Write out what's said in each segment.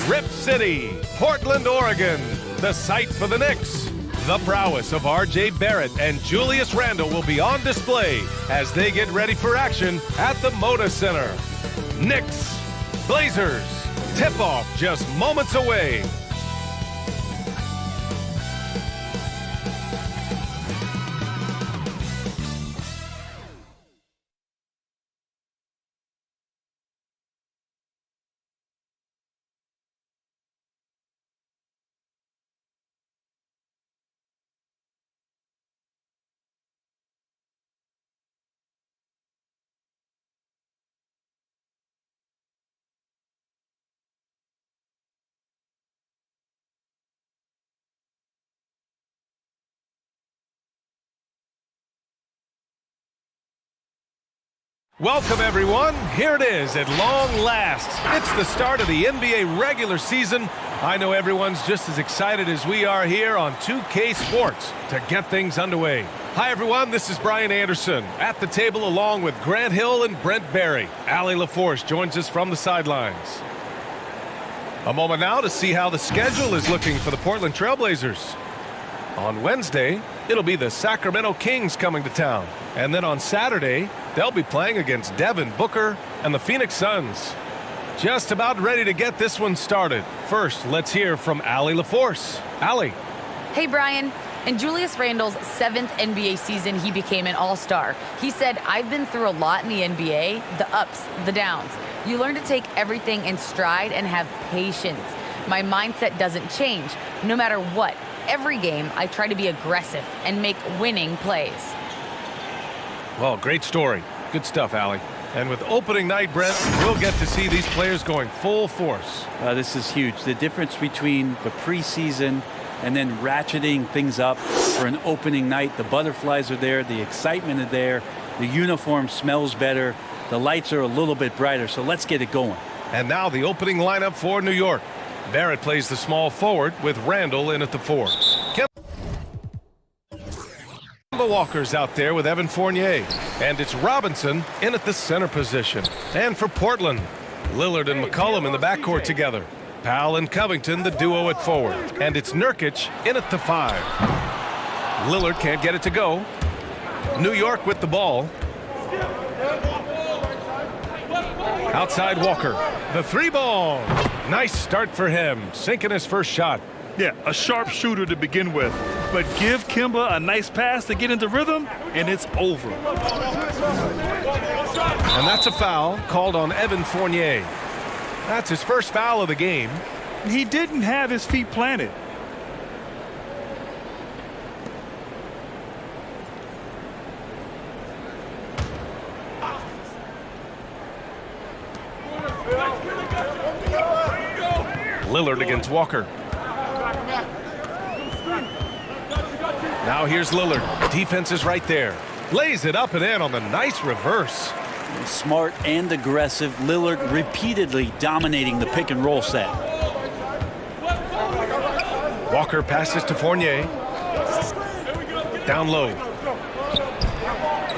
Rip City, Portland, Oregon, the site for the Knicks. The prowess of R.J. Barrett and Julius Randle will be on display as they get ready for action at the Moda Center. Knicks, Blazers, tip-off just moments away. Welcome, everyone. Here it is at long last. It's the start of the NBA regular season. I know everyone's just as excited as we are here on 2K Sports to get things underway. Hi, everyone. This is Brian Anderson at the table along with Grant Hill and Brent Barry. Allie LaForce joins us from the sidelines. A moment now to see how the schedule is looking for the Portland Trailblazers. On Wednesday, it'll be the Sacramento Kings coming to town. And then on Saturday, they'll be playing against Devin Booker and the Phoenix Suns. Just about ready to get this one started. First, let's hear from Allie LaForce. Allie. Hey, Brian. In Julius Randle's 7th NBA season, he became an all-star. He said, "I've been through a lot in the NBA, the ups, the downs. You learn to take everything in stride and have patience. My mindset doesn't change, no matter what. Every game, I try to be aggressive and make winning plays." Well, great story. Good stuff, Allie. And with opening night, Brent, we'll get to see these players going full force. This is huge. The difference between the preseason and then ratcheting things up for an opening night. The butterflies are there. The excitement is there. The uniform smells better. The lights are a little bit brighter. So let's get it going. And now the opening lineup for New York. Barrett plays the small forward with Randle in at the 4. Kemba Walker's out there with Evan Fournier. And it's Robinson in at the center position. And for Portland, Lillard and McCollum in the backcourt together. Powell and Covington, the duo at forward. And it's Nurkic in at the 5. Lillard can't get it to go. New York with the ball. Outside Walker. The 3-ball. Nice start for him, sinking his first shot. Yeah, a sharp shooter to begin with. But give Kemba a nice pass to get into rhythm, and it's over. And that's a foul called on Evan Fournier. That's his first foul of the game. He didn't have his feet planted. Lillard against Walker. Now here's Lillard. Defense is right there. Lays it up and in on the nice reverse. Smart and aggressive. Lillard repeatedly dominating the pick and roll set. Walker passes to Fournier. Down low.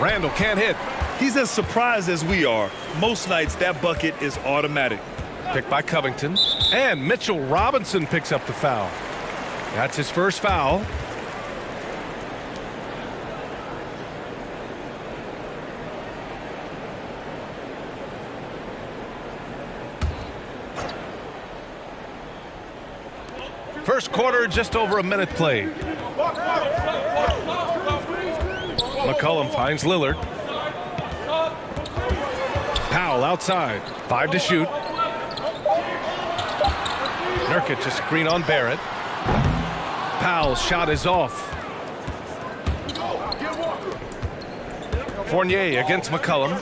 Randle can't hit. He's as surprised as we are. Most nights that bucket is automatic. Picked by Covington. And Mitchell Robinson picks up the foul. That's his first foul. First quarter, just over a minute played. McCollum finds Lillard. Powell outside. 5 to shoot. Nurkic a screen on Barrett. Powell's shot is off. Fournier against McCollum.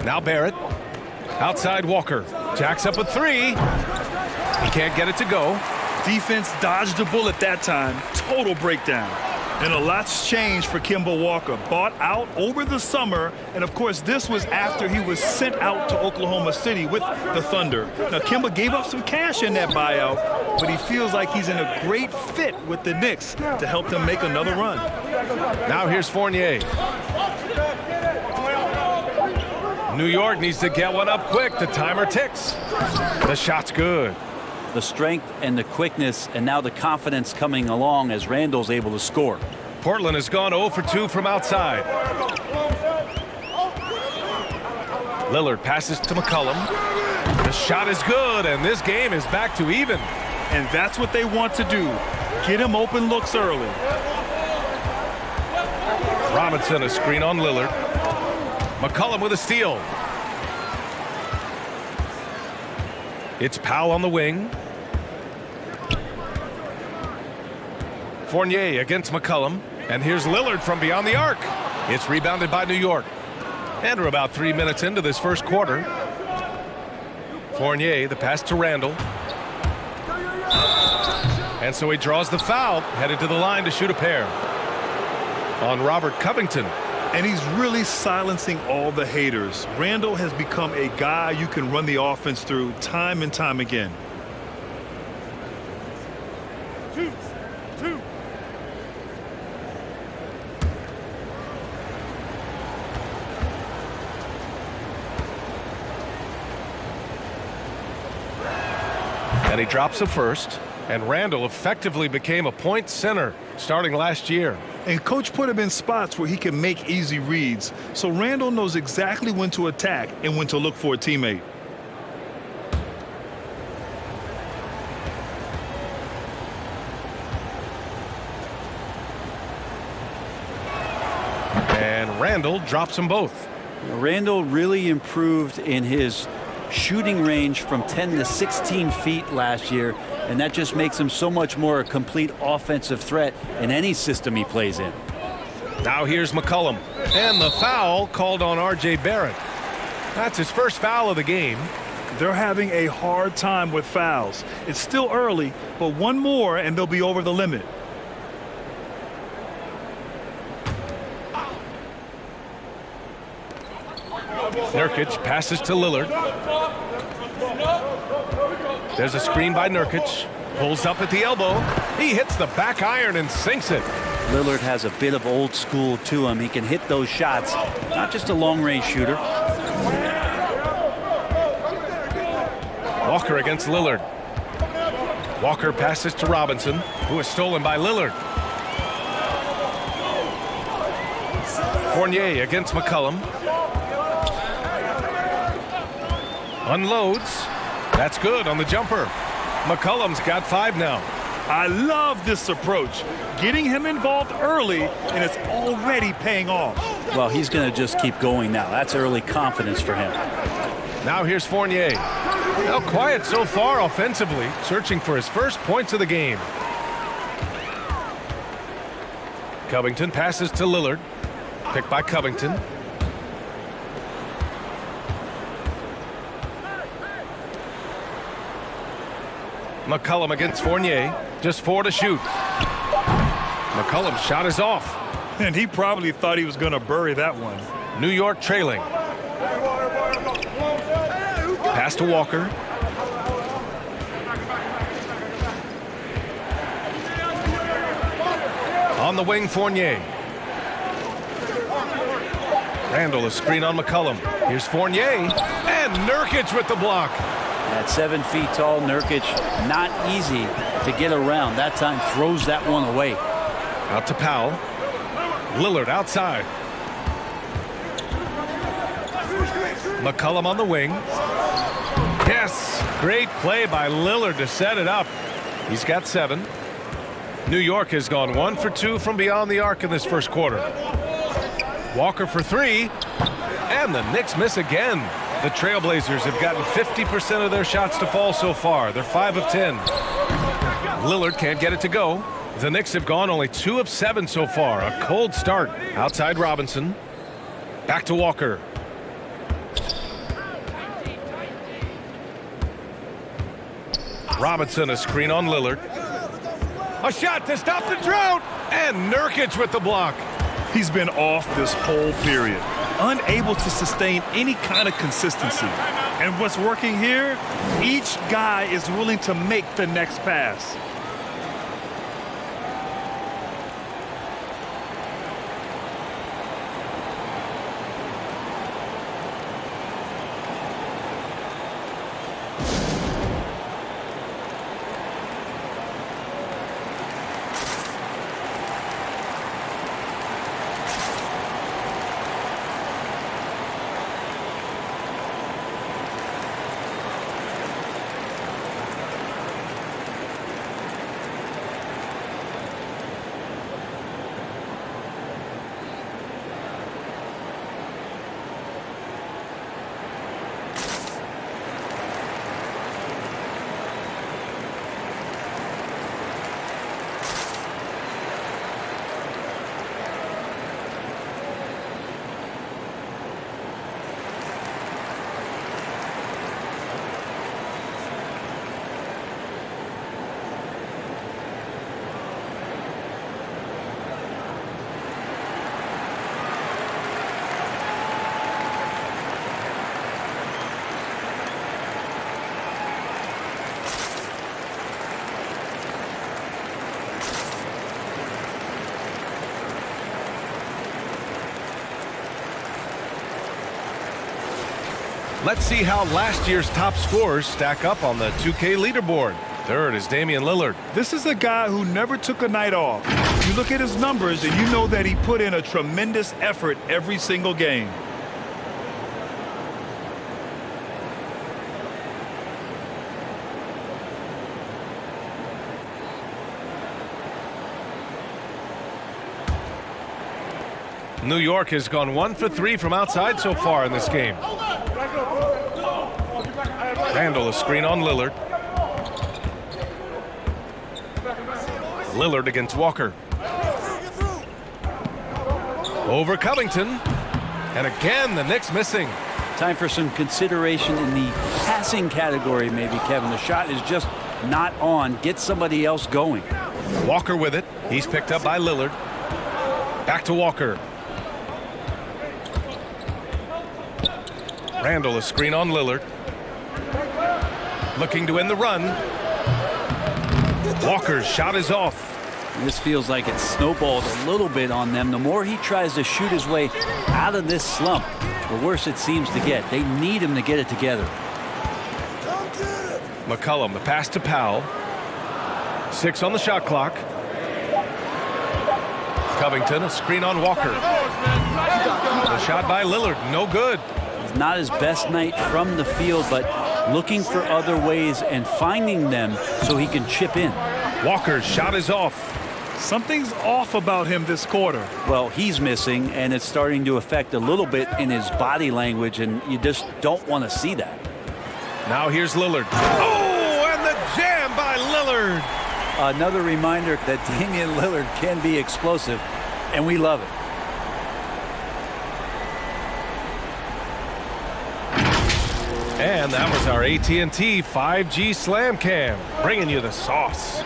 Now Barrett. Outside Walker. Jacks up a 3. He can't get it to go. Defense dodged the bullet that time. Total breakdown. And a lot's changed for Kemba Walker. Bought out over the summer, and of course this was after he was sent out to Oklahoma City with the Thunder. Now Kemba gave up some cash in that buyout, but he feels like he's in a great fit with the Knicks to help them make another run. Now here's Fournier. New York needs to get one up quick. The timer ticks. The shot's good. The strength and the quickness and now the confidence coming along as Randall's able to score. Portland has gone 0 for 2 from outside. Lillard passes to McCollum. The shot is good, and this game is back to even. And that's what they want to do. Get him open looks early. Robinson a screen on Lillard. McCollum with a steal. It's Powell on the wing. Fournier against McCollum. And here's Lillard from beyond the arc. It's rebounded by New York. And we're about 3 minutes into this first quarter. Fournier, the pass to Randall. And so he draws the foul, headed to the line to shoot a pair on Robert Covington. And he's really silencing all the haters. Randall has become a guy you can run the offense through time and time again. Two. And he drops a first. And Randall effectively became a point center starting last year. And coach put him in spots where he can make easy reads. So Randall knows exactly when to attack and when to look for a teammate. And Randall drops them both. Randall really improved in his shooting range from 10 to 16 feet last year, and that just makes him so much more a complete offensive threat in any system he plays in. Now here's McCollum, and the foul called on R.J. Barrett. That's his first foul of the game. They're having a hard time with fouls. It's still early, but one more and they'll be over the limit. Nurkic passes to Lillard. There's a screen by Nurkic. Pulls up at the elbow. He hits the back iron and sinks it. Lillard has a bit of old school to him. He can hit those shots, not just a long-range shooter. Walker against Lillard. Walker passes to Robinson, who is stolen by Lillard. Fournier against McCollum. Unloads. That's good on the jumper. McCollum's got 5 now. I love this approach. Getting him involved early, and it's already paying off. Well, he's going to just keep going now. That's early confidence for him. Now here's Fournier. Now quiet so far offensively, searching for his first points of the game. Covington passes to Lillard. Picked by Covington. McCollum against Fournier. Just 4 to shoot. McCollum's shot is off. And he probably thought he was going to bury that one. New York trailing. Pass to Walker. On the wing, Fournier. Randall, a screen on McCollum. Here's Fournier. And Nurkic with the block. At 7 feet tall, Nurkic, not easy to get around. That time throws that one away. Out to Powell. Lillard outside. McCollum on the wing. Yes, great play by Lillard to set it up. He's got 7. New York has gone 1 for 2 from beyond the arc in this first quarter. Walker for 3. And the Knicks miss again. The Trailblazers have gotten 50% of their shots to fall so far. They're 5 of 10. Lillard can't get it to go. The Knicks have gone only 2 of 7 so far. A cold start. Outside Robinson. Back to Walker. Robinson, a screen on Lillard. A shot to stop the drought. And Nurkic with the block. He's been off this whole period, unable to sustain any kind of consistency. And what's working here? Each guy is willing to make the next pass. Let's see how last year's top scorers stack up on the 2K leaderboard. Third is Damian Lillard. This is a guy who never took a night off. You look at his numbers and you know that he put in a tremendous effort every single game. New York has gone 1 for 3 from outside so far in this game. Randall, a screen on Lillard. Lillard against Walker. Over Covington. And again, the Knicks missing. Time for some consideration in the passing category, maybe, Kevin. The shot is just not on. Get somebody else going. Walker with it. He's picked up by Lillard. Back to Walker. Randall, a screen on Lillard. Looking to end the run. Walker's shot is off. This feels like it's snowballed a little bit on them. The more he tries to shoot his way out of this slump, the worse it seems to get. They need him to get it together. McCollum, the pass to Powell. 6 on the shot clock. Covington, a screen on Walker. The shot by Lillard, no good. It's not his best night from the field, but looking for other ways and finding them so he can chip in. Walker's shot is off. Something's off about him this quarter. Well, he's missing, and it's starting to affect a little bit in his body language, and you just don't want to see that. Now here's Lillard. Oh, and the jam by Lillard. Another reminder that Damian Lillard can be explosive, and we love it. And that was our AT&T 5G Slam Cam, bringing you the sauce.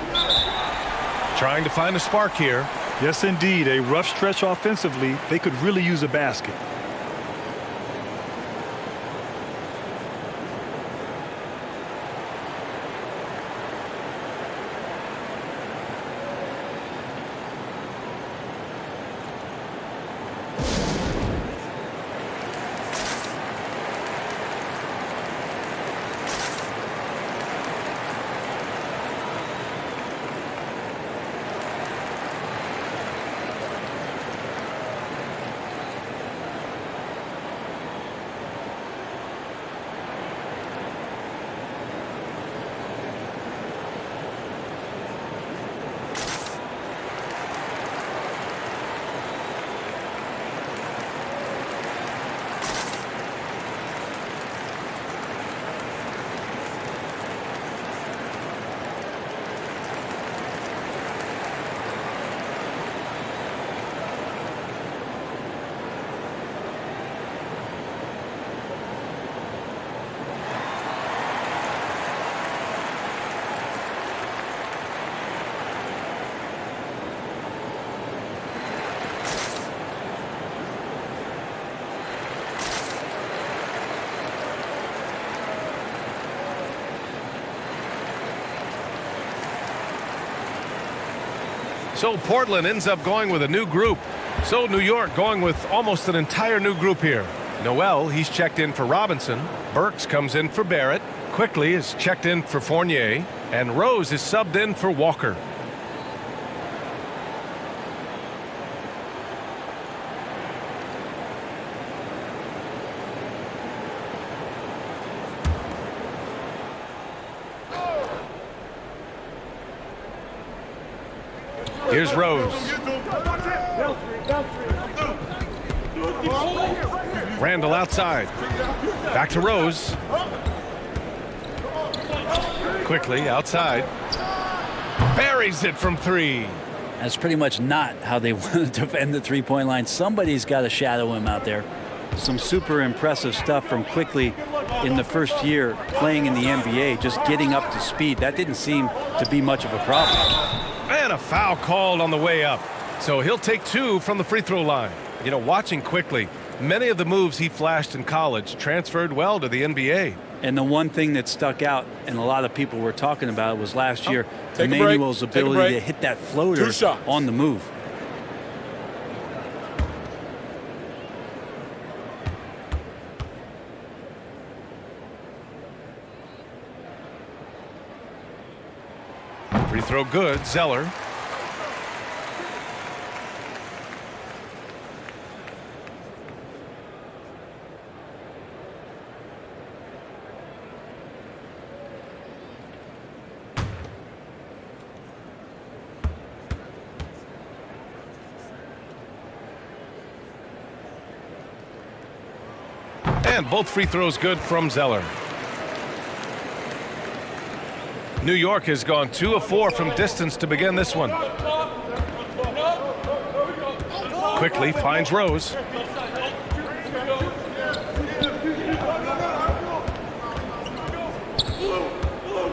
Trying to find a spark here. Yes, indeed. A rough stretch offensively. They could really use a basket. So Portland ends up going with a new group. So New York going with almost an entire new group here. Noel, he's checked in for Robinson. Burks comes in for Barrett. Quickly is checked in for Fournier. And Rose is subbed in for Walker. Here's Rose. Randall outside. Back to Rose. Quickly outside. Buries it from 3. That's pretty much not how they want to defend the three-point line. Somebody's got to shadow him out there. Some super impressive stuff from Quickly in the first year playing in the NBA, just getting up to speed. That didn't seem to be much of a problem. And a foul called on the way up. So he'll take 2 from the free throw line. You know, watching Quickly, many of the moves he flashed in college transferred well to the NBA. And the one thing that stuck out, and a lot of people were talking about, was last year, Take a break. Emmanuel's Take a ability break. to hit that floater 2 shots. on the move. Free throw good. Zeller. And both free throws good from Zeller. New York has gone 2 of 4 from distance to begin this one. Quickly finds Rose.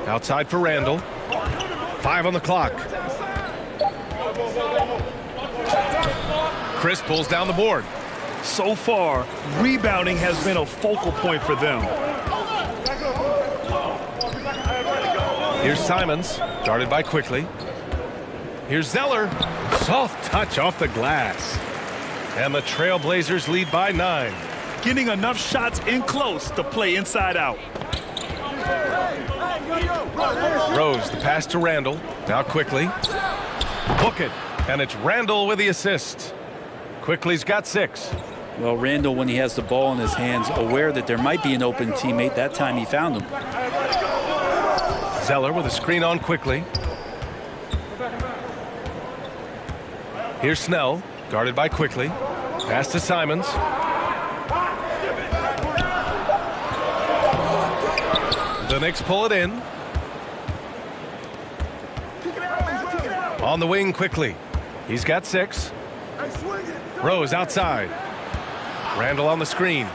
Outside for Randall. 5 on the clock. Chris pulls down the board. So far, rebounding has been a focal point for them. Here's Simons, guarded by Quickly. Here's Zeller. Soft touch off the glass. And the Trailblazers lead by 9. Getting enough shots in close to play inside out. Rose, the pass to Randall. Now Quickly. Book it. And it's Randall with the assist. Quickly's got 6. Well, Randall, when he has the ball in his hands, aware that there might be an open teammate, that time he found him. Zeller with a screen on Quickly. Here's Snell, guarded by Quickly. Pass to Simons. The Knicks pull it in. On the wing Quickly. He's got 6. Rose outside. Randall on the screen.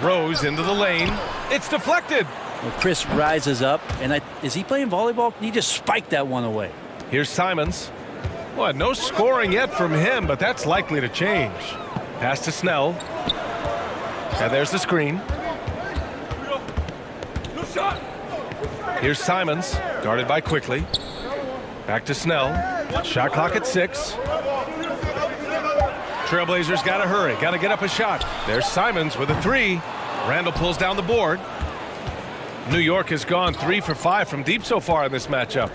Rose into the lane. It's deflected. Well, Chris rises up, and is he playing volleyball? He just spiked that one away. Here's Simons. Well, no scoring yet from him, but that's likely to change. Pass to Snell. And there's the screen. Here's Simons, guarded by Quickly. Back to Snell. Shot clock at 6. Trailblazers got to hurry, got to get up a shot. There's Simons with a 3. Randall pulls down the board. New York has gone 3 for 5 from deep so far in this matchup.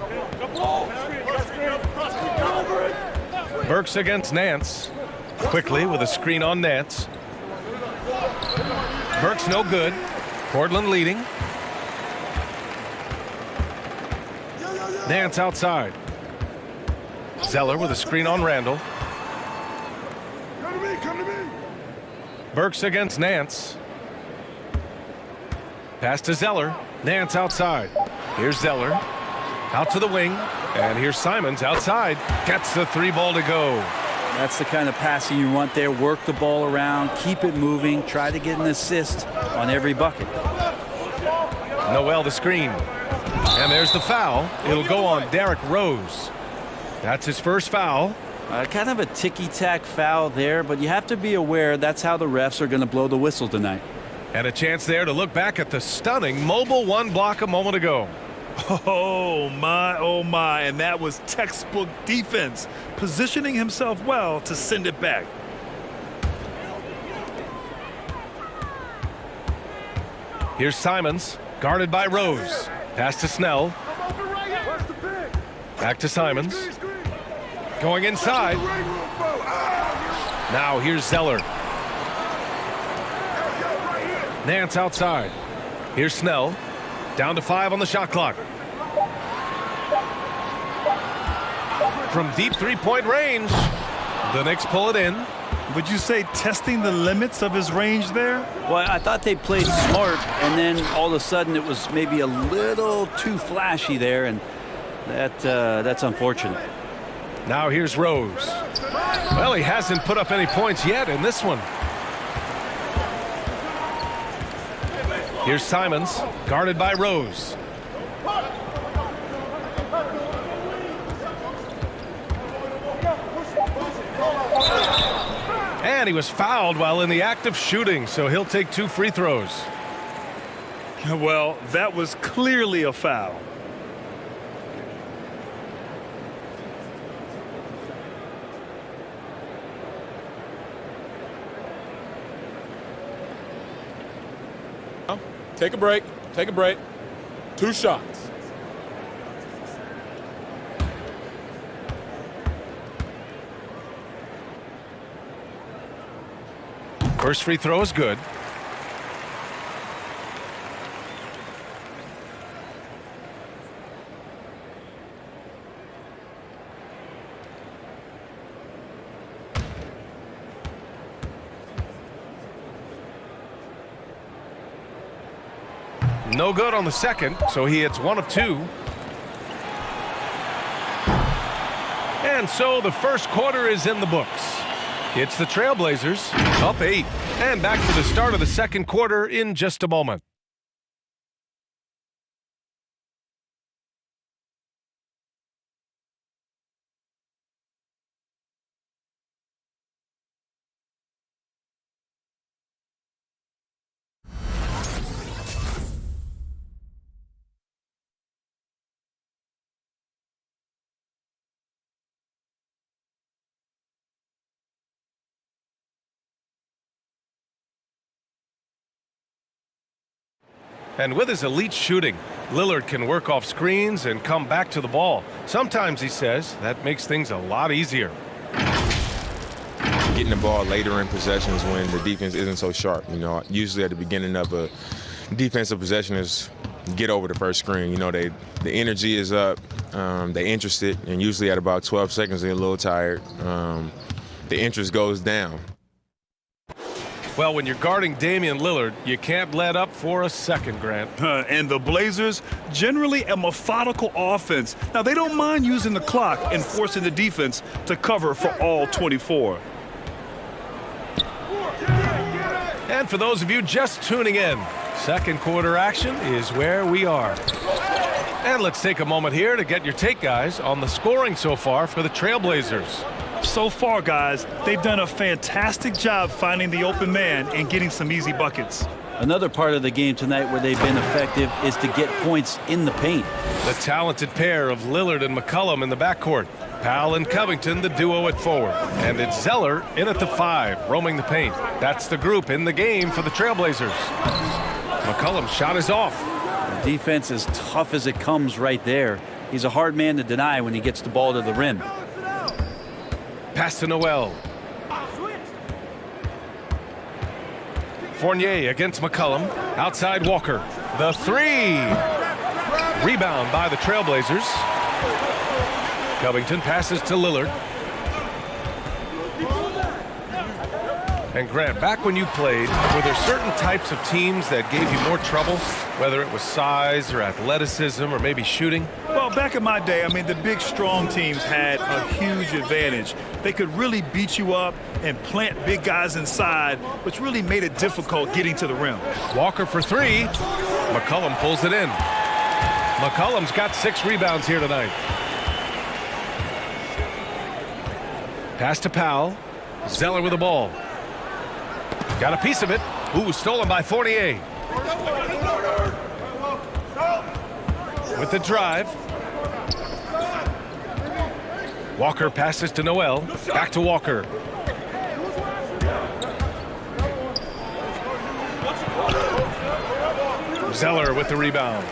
Burks against Nance. Quickly with a screen on Nance. Burks no good. Portland leading. Nance outside. Zeller with a screen on Randall. Burks against Nance. Pass to Zeller. Nance outside. Here's Zeller. Out to the wing. And here's Simons outside. Gets the 3 ball to go. That's the kind of passing you want there. Work the ball around. Keep it moving. Try to get an assist on every bucket. Noel the screen. And there's the foul. It'll go on Derrick Rose. That's his first foul. Kind of a ticky-tack foul there, but you have to be aware that's how the refs are going to blow the whistle tonight. And a chance there to look back at the stunning mobile 1 block a moment ago. Oh my, and that was textbook defense, positioning himself well to send it back. Here's Simons, guarded by Rose. Pass to Snell. Back to Simons. Going inside. Now here's Zeller. Nance outside. Here's Snell. Down to 5 on the shot clock. From deep 3-point range, the Knicks pull it in. Would you say testing the limits of his range there? Well, I thought they played smart, and then all of a sudden it was maybe a little too flashy there, and that's unfortunate. Now here's Rose. Well, he hasn't put up any points yet in this one. Here's Simons, guarded by Rose. And he was fouled while in the act of shooting, so he'll take 2 free throws. Well, that was clearly a foul. Take a break. Take a break. 2 shots. First free throw is good. No good on the second, so he hits 1 of 2. And so the first quarter is in the books. It's the Trailblazers up 8. And back to the start of the second quarter in just a moment. And with his elite shooting, Lillard can work off screens and come back to the ball. Sometimes, he says, that makes things a lot easier. Getting the ball later in possessions when the defense isn't so sharp. You know, usually at the beginning of a defensive possession is get over the first screen. You know, the energy is up, they're interested, and usually at about 12 seconds they're a little tired. The interest goes down. Well, when you're guarding Damian Lillard, you can't let up for a second, Grant. And the Blazers, generally a methodical offense. Now, they don't mind using the clock and forcing the defense to cover for all 24. And for those of you just tuning in, second quarter action is where we are. And let's take a moment here to get your take, guys, on the scoring so far for the Trailblazers. So far, guys, they've done a fantastic job finding the open man and getting some easy buckets. Another part of the game tonight where they've been effective is to get points in the paint. The talented pair of Lillard and McCollum in the backcourt. Powell and Covington, the duo at forward. And it's Zeller in at the 5, roaming the paint. That's the group in the game for the Trailblazers. McCollum's shot is off. The defense is tough as it comes right there. He's a hard man to deny when he gets the ball to the rim. Pass to Noel. Fournier against McCollum. Outside Walker. The 3. Rebound by the Trailblazers. Covington passes to Lillard. And Grant, back when you played, were there certain types of teams that gave you more trouble, whether it was size or athleticism or maybe shooting? Well, back in my day, I mean, the big, strong teams had a huge advantage. They could really beat you up and plant big guys inside, which really made it difficult getting to the rim. Walker for 3. McCollum pulls it in. McCollum's got 6 rebounds here tonight. Pass to Powell. Zeller with the ball. Got a piece of it. Ooh, stolen by Fournier. With the drive. Walker passes to Noel. Back to Walker. Zeller with the rebound.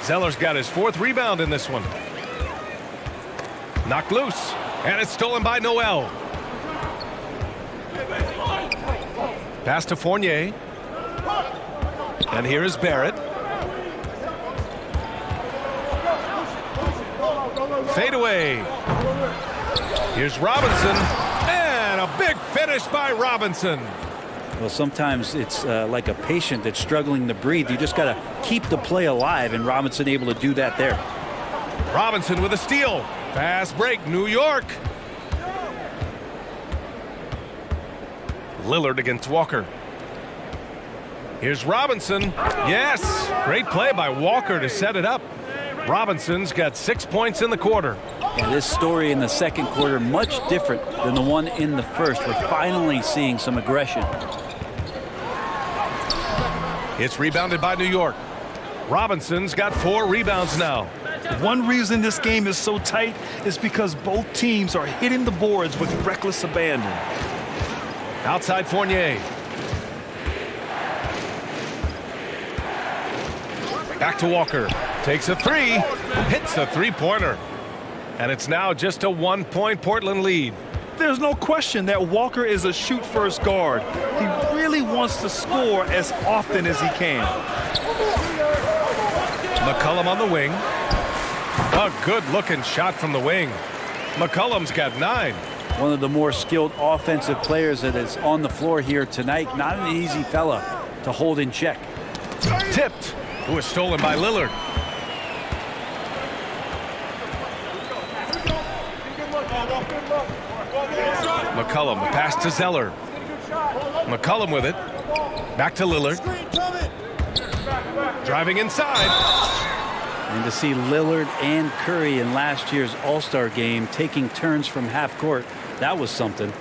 Zeller's got his 4th rebound in this one. Knocked loose. And it's stolen by Noel. Pass to Fournier. And here is Barrett. Fade away. Here's Robinson. And a big finish by Robinson. Well, sometimes it's like a patient that's struggling to breathe. You just got to keep the play alive, and Robinson able to do that there. Robinson with a steal. Fast break, New York. Lillard against Walker. Here's Robinson. Yes, great play by Walker to set it up. Robinson's got 6 points in the quarter. And this story in the second quarter much different than the one in the first. We're finally seeing some aggression. It's rebounded by New York. Robinson's got 4 rebounds now. One reason this game is so tight is because both teams are hitting the boards with reckless abandon. Outside Fournier. Back to Walker. Takes a 3. Hits a 3-pointer. And it's now just a 1-point Portland lead. There's no question that Walker is a shoot-first guard. He really wants to score as often as he can. McCollum on the wing. A good-looking shot from the wing. McCollum's got 9. One of the more skilled offensive players that is on the floor here tonight. Not an easy fella to hold in check. Tipped. It was stolen by Lillard. McCollum, the pass to Zeller. McCollum with it. Back to Lillard. Driving inside. And to see Lillard and Curry in last year's All-Star game taking turns from half court, that was something.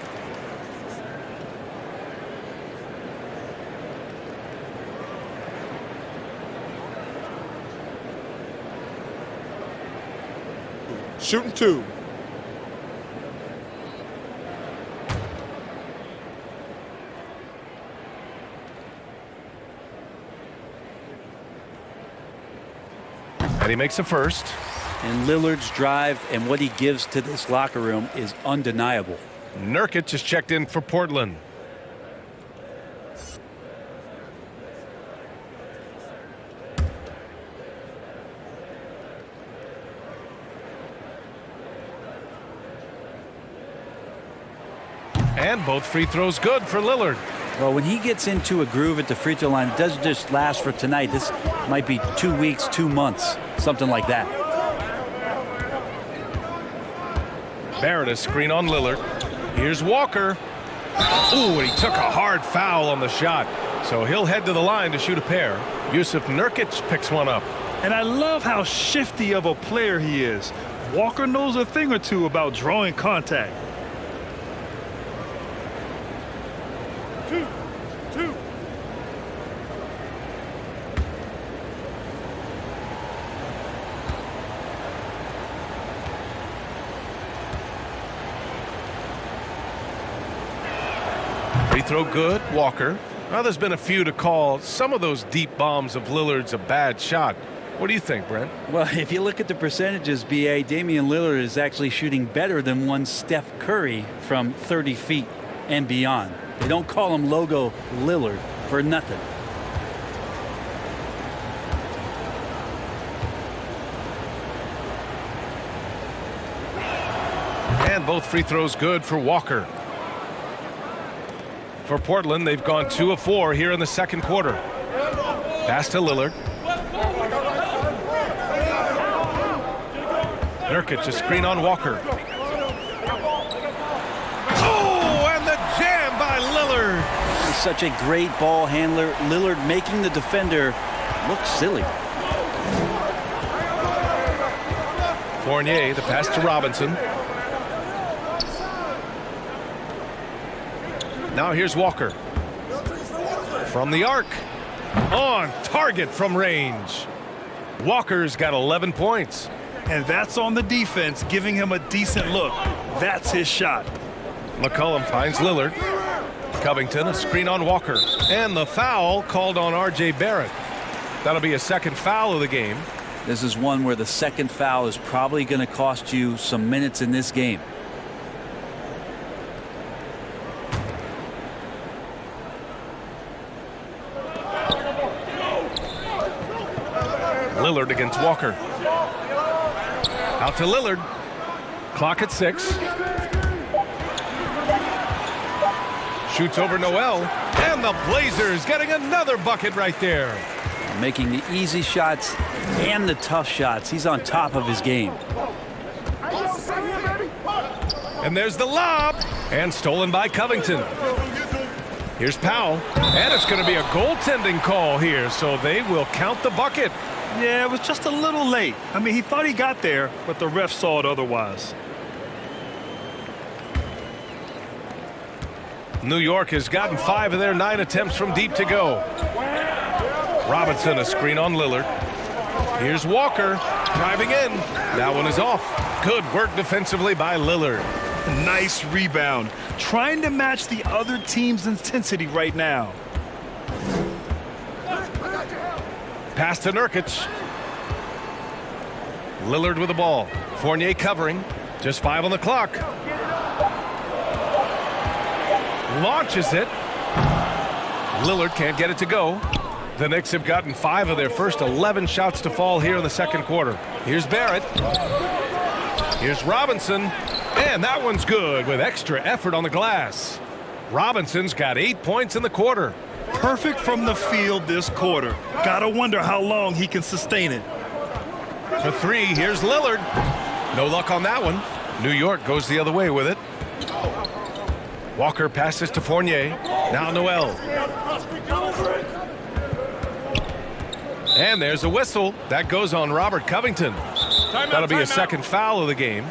Shooting 2. And he makes a first. And Lillard's drive and what he gives to this locker room is undeniable. Nurkic just checked in for Portland. And both free throws good for Lillard. Well, when he gets into a groove at the free throw line, it doesn't just last for tonight. This might be 2 weeks, 2 months, something like that. Barrett a screen on Lillard. Here's Walker. Ooh, and he took a hard foul on the shot. So he'll head to the line to shoot a pair. Yusuf Nurkic picks one up. And I love how shifty of a player he is. Walker knows a thing or two about drawing contact. Free throw good, Walker. Well, there's been a few to call some of those deep bombs of Lillard's a bad shot. What do you think, Brent? Well, if you look at the percentages, B.A., Damian Lillard is actually shooting better than one Steph Curry from 30 feet and beyond. They don't call him Logo Lillard for nothing. And both free throws good for Walker. For Portland, they've gone 2 of 4 here in the second quarter. Pass to Lillard. Nurkic, a screen on Walker. Oh, and the jam by Lillard. He's such a great ball handler. Lillard making the defender look silly. Fournier, the pass to Robinson. Now here's Walker. From the arc. On target from range. Walker's got 11 points. And that's on the defense, giving him a decent look. That's his shot. McCollum finds Lillard. Covington, a screen on Walker. And the foul called on R.J. Barrett. That'll be a second foul of the game. This is one where the second foul is probably going to cost you some minutes in this game. Lillard against Walker. Out to Lillard. Clock at 6. Shoots over Noel. And the Blazers getting another bucket right there. Making the easy shots and the tough shots. He's on top of his game. And there's the lob. And stolen by Covington. Here's Powell. And it's going to be a goaltending call here, so they will count the bucket. Yeah, it was just a little late. I mean, he thought he got there, but the ref saw it otherwise. New York has gotten 5 of their 9 attempts from deep to go. Robinson, a screen on Lillard. Here's Walker driving in. That one is off. Good work defensively by Lillard. Nice rebound. Trying to match the other team's intensity right now. Pass to Nurkic. Lillard with the ball. Fournier covering. Just 5 on the clock. Launches it. Lillard can't get it to go. The Knicks have gotten 5 of their first 11 shots to fall here in the second quarter. Here's Barrett. Here's Robinson. And that one's good with extra effort on the glass. Robinson's got 8 points in the quarter. Perfect from the field this quarter. Gotta wonder how long he can sustain it. For 3, here's Lillard. No luck on that one. New York goes the other way with it. Walker passes to Fournier. Now Noel. And there's a whistle. That goes on Robert Covington. That'll be a second foul of the game.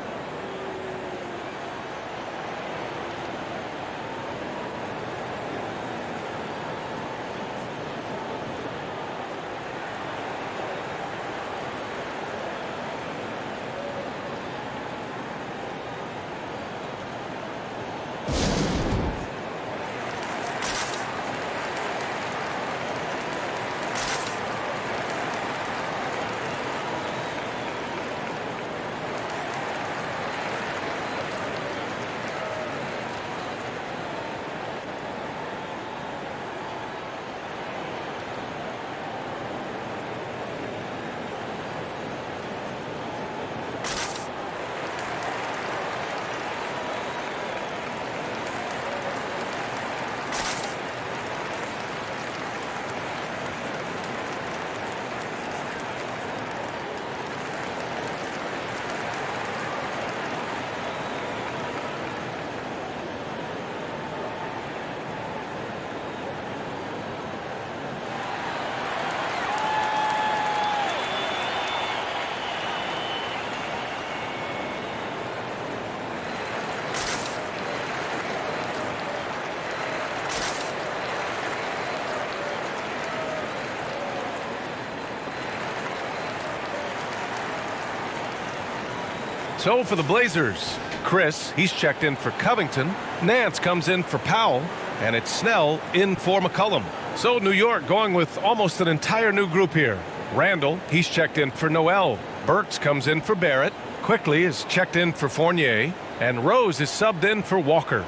So for the Blazers, Chris, he's checked in for Covington. Nance comes in for Powell. And it's Snell in for McCollum. So New York going with almost an entire new group here. Randall, he's checked in for Noel. Burks comes in for Barrett. Quickly is checked in for Fournier. And Rose is subbed in for Walker.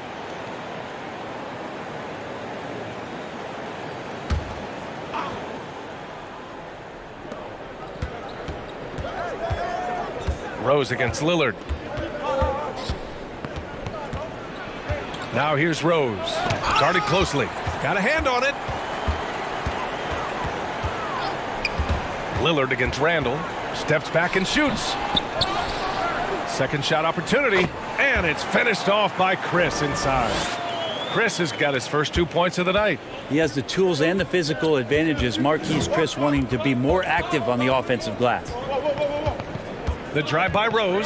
Rose against Lillard. Now here's Rose. Guarded closely. Got a hand on it. Lillard against Randall. Steps back and shoots. Second shot opportunity. And it's finished off by Chris inside. Chris has got his first 2 points of the night. He has the tools and the physical advantages. Marquise Chris wanting to be more active on the offensive glass. The drive by Rose.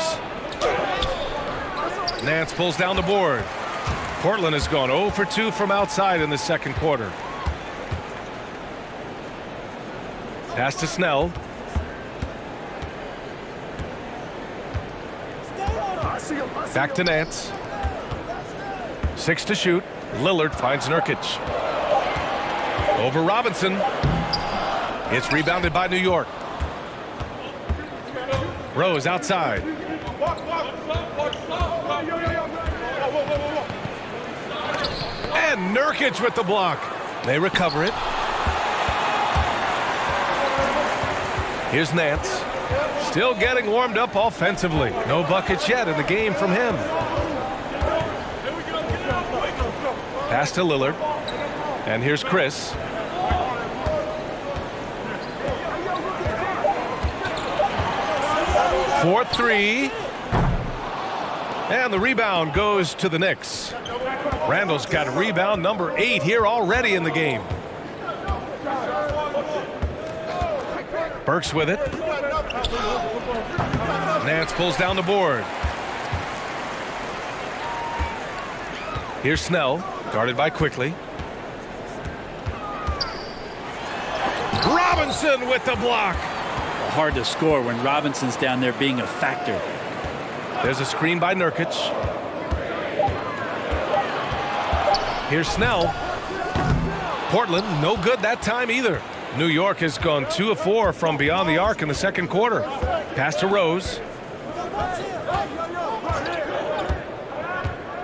Nance pulls down the board. Portland has gone 0 for 2 from outside in the second quarter. Pass to Snell. Back to Nance. 6 to shoot. Lillard finds Nurkic. Over Robinson. It's rebounded by New York. Rose outside. And Nurkic with the block. They recover it. Here's Nance. Still getting warmed up offensively. No buckets yet in the game from him. Pass to Lillard. And here's Chris. For 3. And the rebound goes to the Knicks. Randall's got rebound number 8 here already in the game. Burks with it. Nance pulls down the board. Here's Snell, guarded by Quickly. Robinson with the block. Hard to score when Robinson's down there being a factor. There's a screen by Nurkic. Here's Snell. Portland, no good that time either. New York has gone 2 of 4 from beyond the arc in the second quarter. Pass to Rose.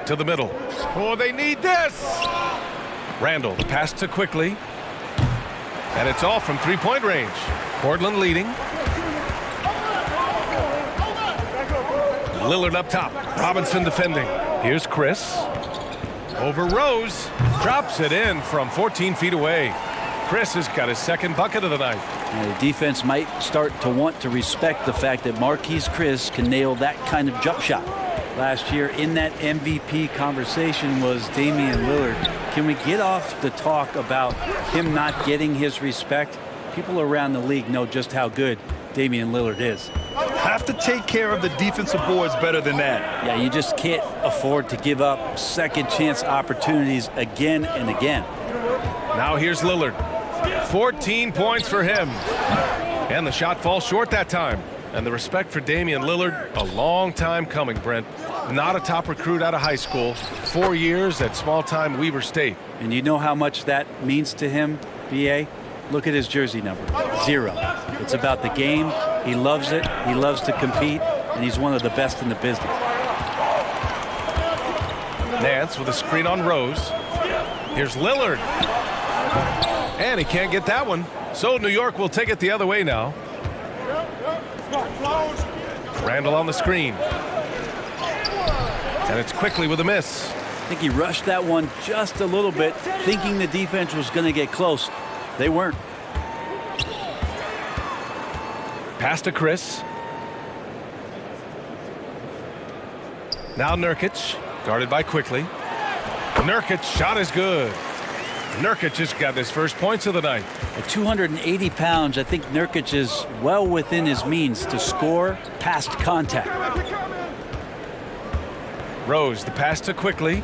To the middle. Oh, they need this. Randall, the pass to Quickly. And it's all from three-point range. Portland leading. Lillard up top. Robinson defending. Here's Chris. Over Rose. Drops it in from 14 feet away. Chris has got his second bucket of the night. The defense might start to want to respect the fact that Marquise Chris can nail that kind of jump shot. Last year in that MVP conversation was Damian Lillard. Can we get off the talk about him not getting his respect? People around the league know just how good Damian Lillard is. Have to take care of the defensive boards better than that. Yeah, you just can't afford to give up second chance opportunities again and again. Now here's Lillard. 14 points for him. And the shot falls short that time. And the respect for Damian Lillard, a long time coming, Brent. Not a top recruit out of high school. 4 years at small-time Weber State. And you know how much that means to him, B.A.? Look at his jersey number, 0. It's about the game. He loves it. He loves to compete. And he's one of the best in the business. Nance with a screen on Rose. Here's Lillard. And he can't get that one. So New York will take it the other way now. Randall on the screen. And it's Quickly with a miss. I think he rushed that one just a little bit, thinking the defense was going to get close. They weren't. Pass to Chris. Now Nurkic, guarded by Quickly. Nurkic shot is good. Nurkic just got his first points of the night. At 280 pounds, I think Nurkic is well within his means to score past contact. Rose, the pass to Quickly.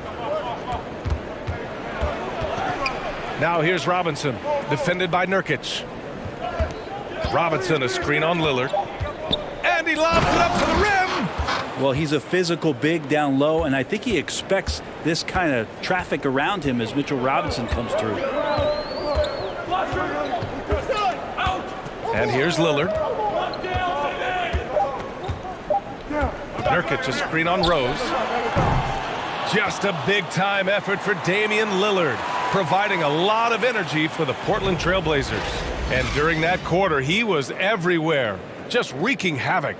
Now here's Robinson, defended by Nurkic. Robinson, a screen on Lillard. And he lobs it up to the rim! Well, he's a physical big down low, and I think he expects this kind of traffic around him as Mitchell Robinson comes through. And here's Lillard. Nurkic, a screen on Rose. Just a big-time effort for Damian Lillard, providing a lot of energy for the Portland Trail Blazers. And during that quarter, he was everywhere, just wreaking havoc.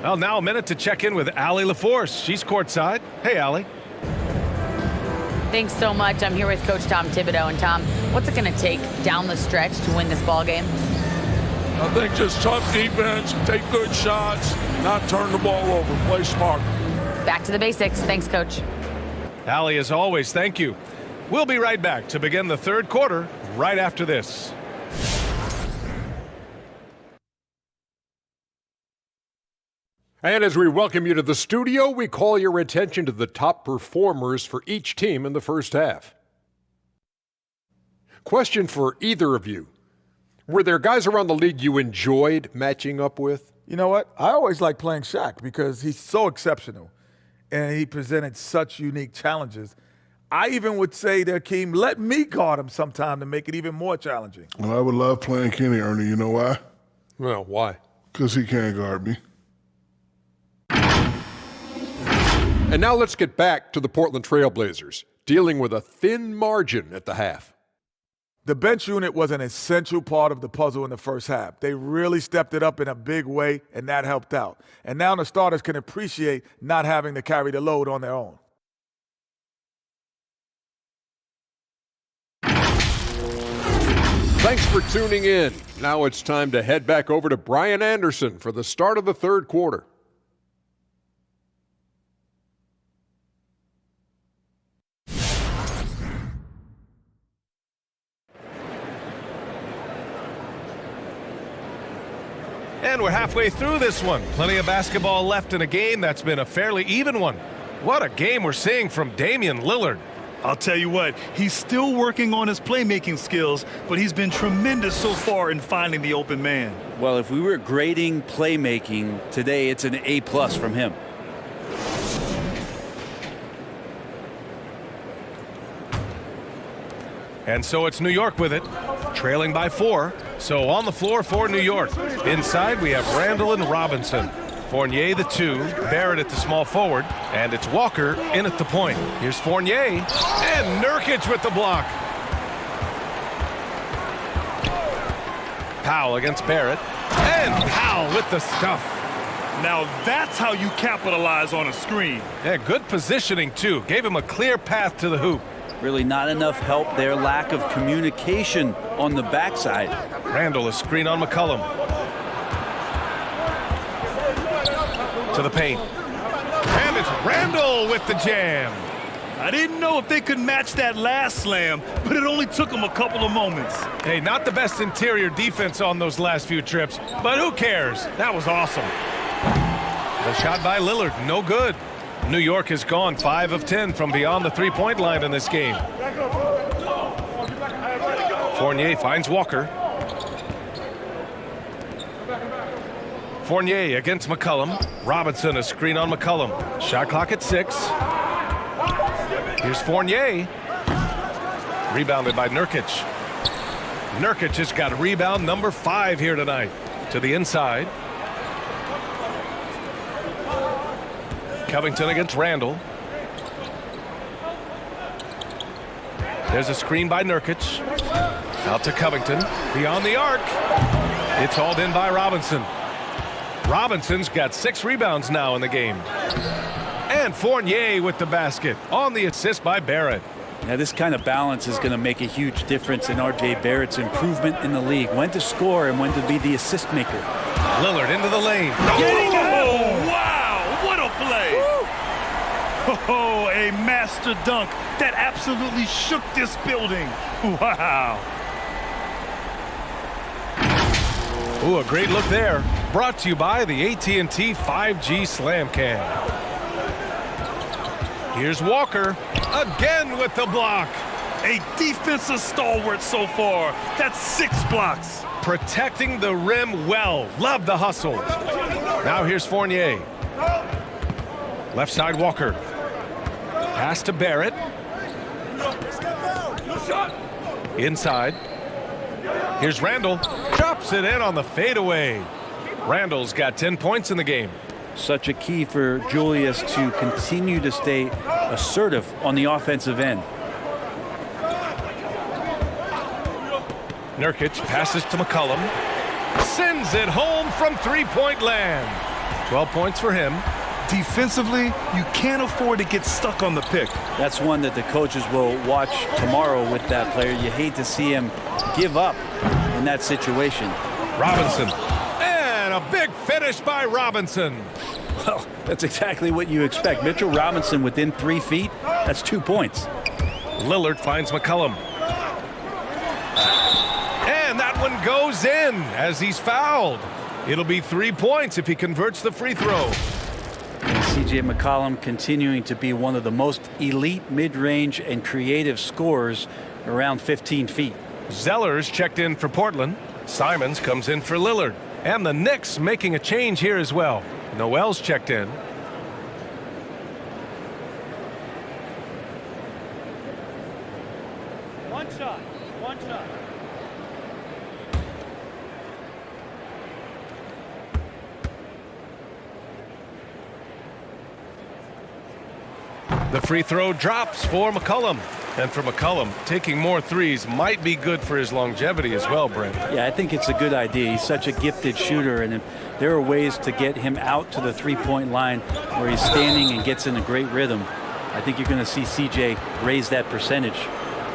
Well, now a minute to check in with Allie LaForce. She's courtside. Hey, Allie. Thanks so much. I'm here with Coach Tom Thibodeau. And Tom, what's it going to take down the stretch to win this ball game? I think just tough defense, take good shots, not turn the ball over, play smart. Back to the basics. Thanks, Coach. Allie, as always, thank you. We'll be right back to begin the third quarter right after this. And as we welcome you to the studio, we call your attention to the top performers for each team in the first half. Question for either of you. Were there guys around the league you enjoyed matching up with? You know what? I always like playing Shaq because he's so exceptional and he presented such unique challenges. I even would say to Akeem, let me guard him sometime to make it even more challenging. Well, I would love playing Kenny, Ernie. You know why? Well, why? Because he can't guard me. And now let's get back to the Portland Trail Blazers, dealing with a thin margin at the half. The bench unit was an essential part of the puzzle in the first half. They really stepped it up in a big way, and that helped out. And now the starters can appreciate not having to carry the load on their own. Thanks for tuning in. Now it's time to head back over to Brian Anderson for the start of the third quarter. And we're halfway through this one. Plenty of basketball left in a game that's been a fairly even one. What a game we're seeing from Damian Lillard. I'll tell you what, he's still working on his playmaking skills, but he's been tremendous so far in finding the open man. Well, if we were grading playmaking today, it's an A+ from him. And so it's New York with it, trailing by 4. So on the floor for New York. Inside we have Randall and Robinson. Fournier the 2, Barrett at the small forward, and it's Walker in at the point. Here's Fournier, and Nurkic with the block. Powell against Barrett. And Powell with the stuff. Now that's how you capitalize on a screen. Yeah, good positioning, too. Gave him a clear path to the hoop. Really not enough help there. Lack of communication on the backside. Randall, a screen on McCollum. To the paint. And it's Randall with the jam. I didn't know if they could match that last slam, but it only took them a couple of moments. Hey, not the best interior defense on those last few trips, but who cares? That was awesome. The shot by Lillard, no good. New York has gone 5 of 10 from beyond the three-point line in this game. Fournier finds Walker. Fournier against McCollum. Robinson, a screen on McCollum. Shot clock at 6. Here's Fournier. Rebounded by Nurkic. Nurkic has got rebound number 5 here tonight. To the inside. Covington against Randall. There's a screen by Nurkic. Out to Covington. Beyond the arc. It's hauled in by Robinson. Robinson's got 6 rebounds now in the game. And Fournier with the basket on the assist by Barrett. Now this kind of balance is going to make a huge difference in R.J. Barrett's improvement in the league. When to score and when to be the assist maker. Lillard into the lane. Oh, wow, what a play. Oh, a master dunk that absolutely shook this building. Wow. Ooh, a great look there. Brought to you by the AT&T 5G Slam Cam. Here's Walker again with the block. A defensive stalwart so far. That's 6 blocks. Protecting the rim well. Love the hustle. Now here's Fournier. Left side Walker. Pass to Barrett. Inside. Here's Randall. Drops it in on the fadeaway. Randall's got 10 points in the game. Such a key for Julius to continue to stay assertive on the offensive end. Nurkic passes to McCollum. Sends it home from three-point land. 12 points for him. Defensively, you can't afford to get stuck on the pick. That's one that the coaches will watch tomorrow with that player. You hate to see him give up in that situation. Robinson. And a big finish by Robinson. Well, that's exactly what you expect. Mitchell Robinson within 3 feet. That's 2 points. Lillard finds McCollum. And that one goes in as he's fouled. It'll be 3 points if he converts the free throw. C.J. McCollum continuing to be one of the most elite mid-range and creative scorers around 15 feet. Zeller's checked in for Portland. Simons comes in for Lillard. And the Knicks making a change here as well. Noel's checked in. One shot. The free throw drops for McCollum. And for McCollum, taking more threes might be good for his longevity as well, Brent. Yeah, I think it's a good idea. He's such a gifted shooter, and if there are ways to get him out to the three-point line where he's standing and gets in a great rhythm, I think you're going to see CJ raise that percentage.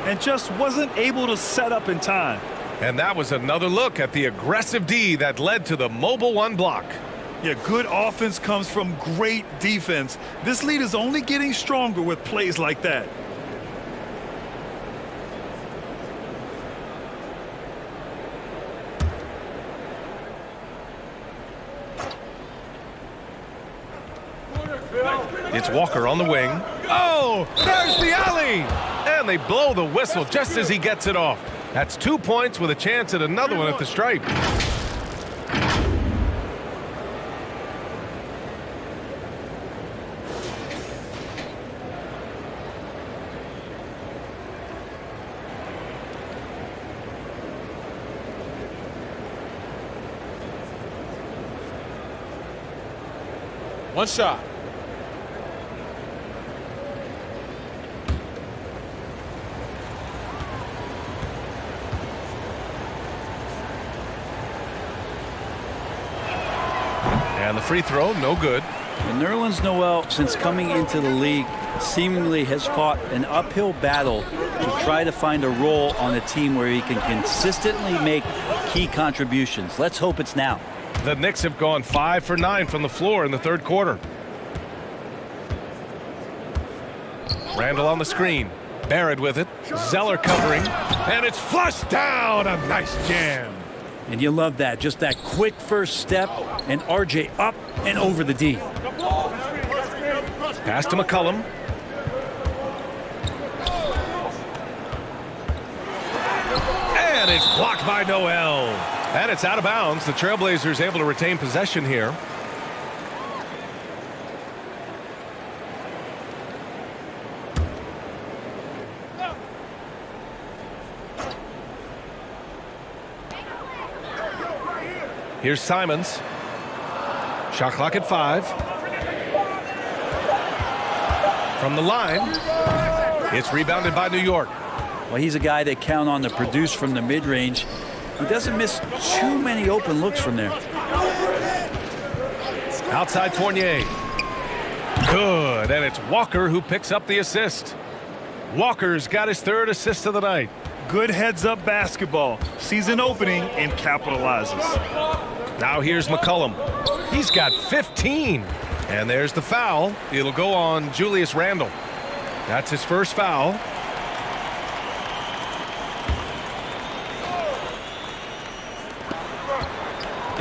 And just wasn't able to set up in time. And that was another look at the aggressive D that led to the mobile one block. Yeah, good offense comes from great defense. This lead is only getting stronger with plays like that. It's Walker on the wing. Oh, there's the alley! And they blow the whistle just as he gets it off. That's 2 points with a chance at another one at the stripe. One shot. And the free throw, no good. And Nerlens Noel, since coming into the league, seemingly has fought an uphill battle to try to find a role on a team where he can consistently make key contributions. Let's hope it's now. The Knicks have gone 5 for 9 from the floor in the third quarter. Randall on the screen. Barrett with it. Zeller covering. And it's flushed down. A nice jam. And you love that. Just that quick first step. And RJ up and over the D. Pass to McCollum. And it's blocked by Noel. And it's out of bounds. The Trailblazers able to retain possession here. Here's Simons. Shot clock at 5. From the line. It's rebounded by New York. Well, he's a guy they count on to produce from the mid-range. He doesn't miss too many open looks from there. Outside Fournier. Good. And it's Walker who picks up the assist. Walker's got his third assist of the night. Good heads-up basketball. Sees an opening and capitalizes. Now here's McCollum. He's got 15. And there's the foul. It'll go on Julius Randle. That's his first foul.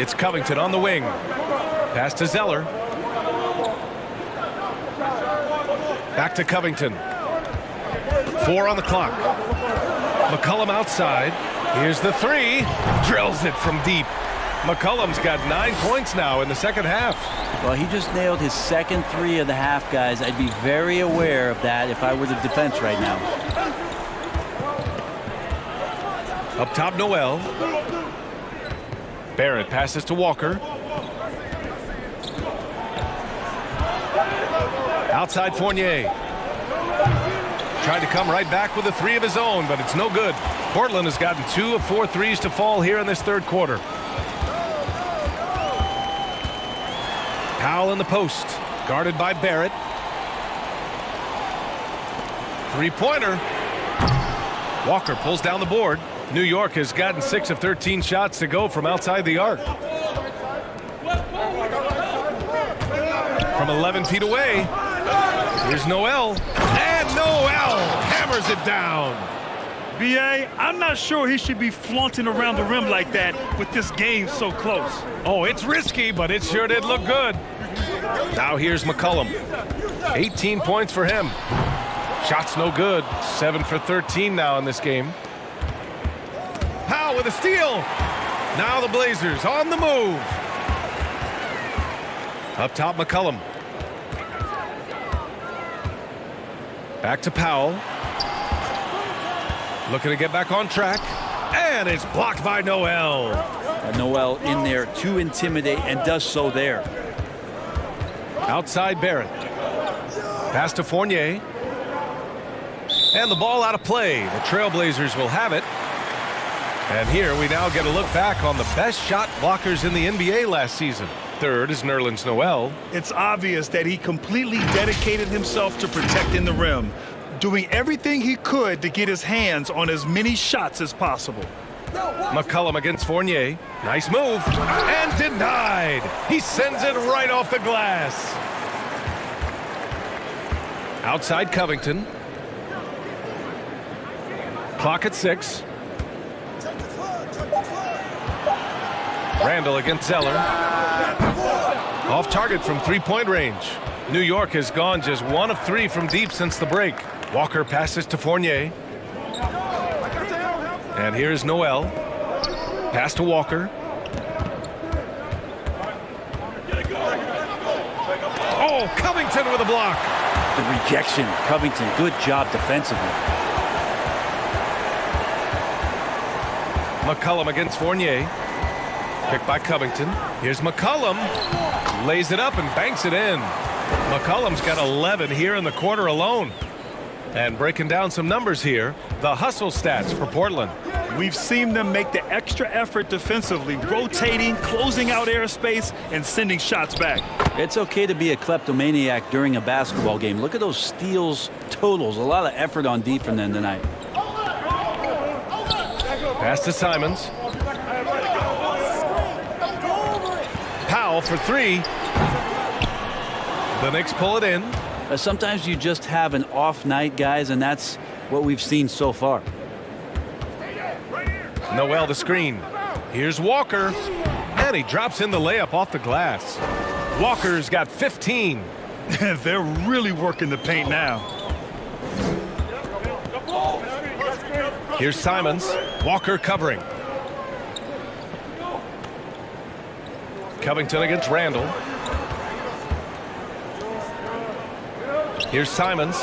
It's Covington on the wing. Pass to Zeller. Back to Covington. 4 on the clock. McCollum outside. Here's the 3. Drills it from deep. McCollum's got 9 points now in the second half. Well, he just nailed his second 3 of the half, guys. I'd be very aware of that if I were the defense right now. Up top, Noel. Barrett passes to Walker. Outside Fournier. Tried to come right back with a 3 of his own, but it's no good. Portland has gotten 2 of 4 threes to fall here in this third quarter. Powell in the post, guarded by Barrett. 3-pointer. Walker pulls down the board. New York has gotten 6 of 13 shots to go from outside the arc. From 11 feet away, here's Noel. And Noel hammers it down. B.A., I'm not sure he should be flaunting around the rim like that with this game so close. Oh, it's risky, but it sure did look good. Now here's McCollum. 18 points for him. Shots no good. 7 for 13 now in this game. Powell with a steal. Now the Blazers on the move. Up top, McCollum. Back to Powell. Looking to get back on track. And it's blocked by Noel. Noel in there to intimidate and does so there. Outside Barrett. Pass to Fournier. And the ball out of play. The Trailblazers will have it. And here we now get a look back on the best shot blockers in the NBA last season. Third is Nerlens Noel. It's obvious that he completely dedicated himself to protecting the rim, doing everything he could to get his hands on as many shots as possible. McCollum against Fournier. Nice move. And denied. He sends it right off the glass. Outside Covington. Clock at 6. Randall against Zeller. Off target from 3-point range. New York has gone just 1 of 3 from deep since the break. Walker passes to Fournier. And here's Noel. Pass to Walker. Oh, Covington with a block. The rejection. Covington, good job defensively. McCollum against Fournier. Picked by Covington. Here's McCollum. Lays it up and banks it in. McCollum's got 11 here in the quarter alone. And breaking down some numbers here, the hustle stats for Portland. We've seen them make the extra effort defensively, rotating, closing out airspace, and sending shots back. It's okay to be a kleptomaniac during a basketball game. Look at those steals totals. A lot of effort on D from them tonight. Pass to Simons. Powell for three. The Knicks pull it in. Sometimes you just have an off night, guys, and that's what we've seen so far. Noel the screen. Here's Walker. And he drops in the layup off the glass. Walker's got 15. They're really working the paint now. Here's Simons. Walker covering. Covington against Randall. Here's Simons.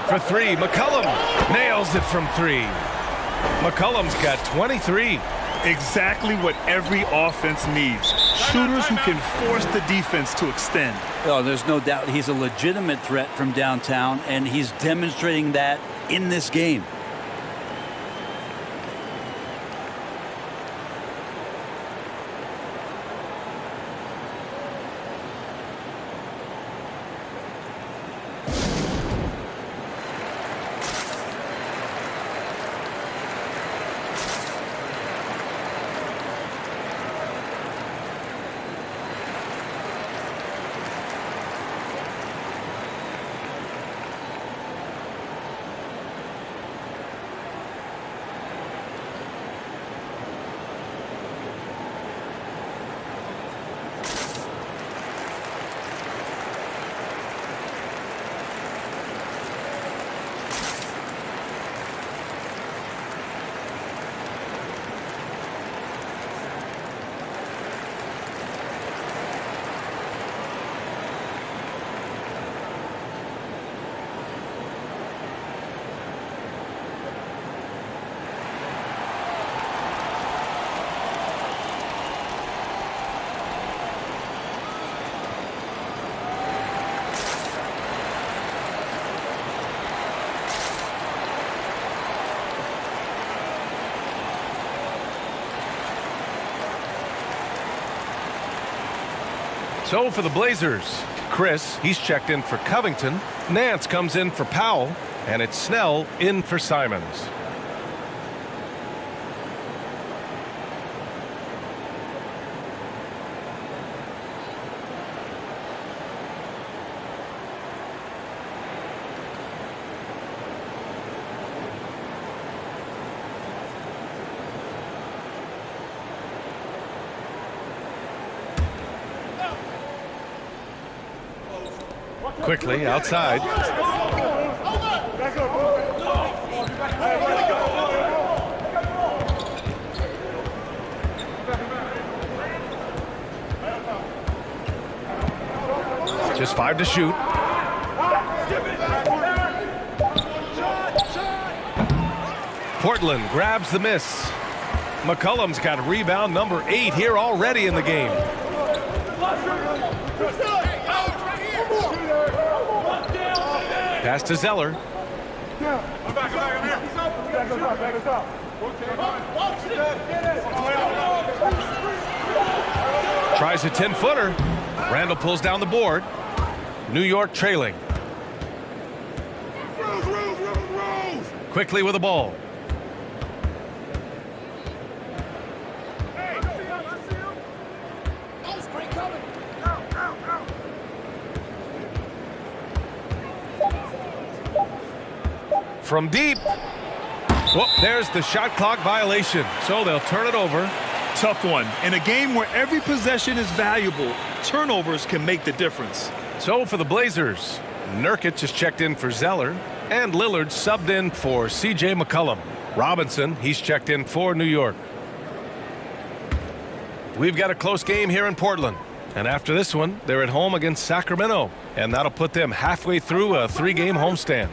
For three, McCollum nails it from three. McCollum's got 23. Exactly what every offense needs. Shooters who can force the defense to extend. Oh, there's no doubt he's a legitimate threat from downtown, and he's demonstrating that in this game. So for the Blazers, Chris, he's checked in for Covington. Nance comes in for Powell. And it's Snell in for Simons. Quickly outside. Just 5 to shoot. Portland grabs the miss. McCollum's got rebound number 8 here already in the game. Pass to Zeller. Tries a 10-footer. Randall pulls down the board. New York trailing. Quickly with the ball. From deep. Whoop, there's the shot clock violation. So they'll turn it over. Tough one. In a game where every possession is valuable, turnovers can make the difference. So for the Blazers, Nurkic is checked in for Zeller, and Lillard subbed in for C.J. McCollum. Robinson, he's checked in for New York. We've got a close game here in Portland. And after this one, they're at home against Sacramento. And that'll put them halfway through a 3-game homestand.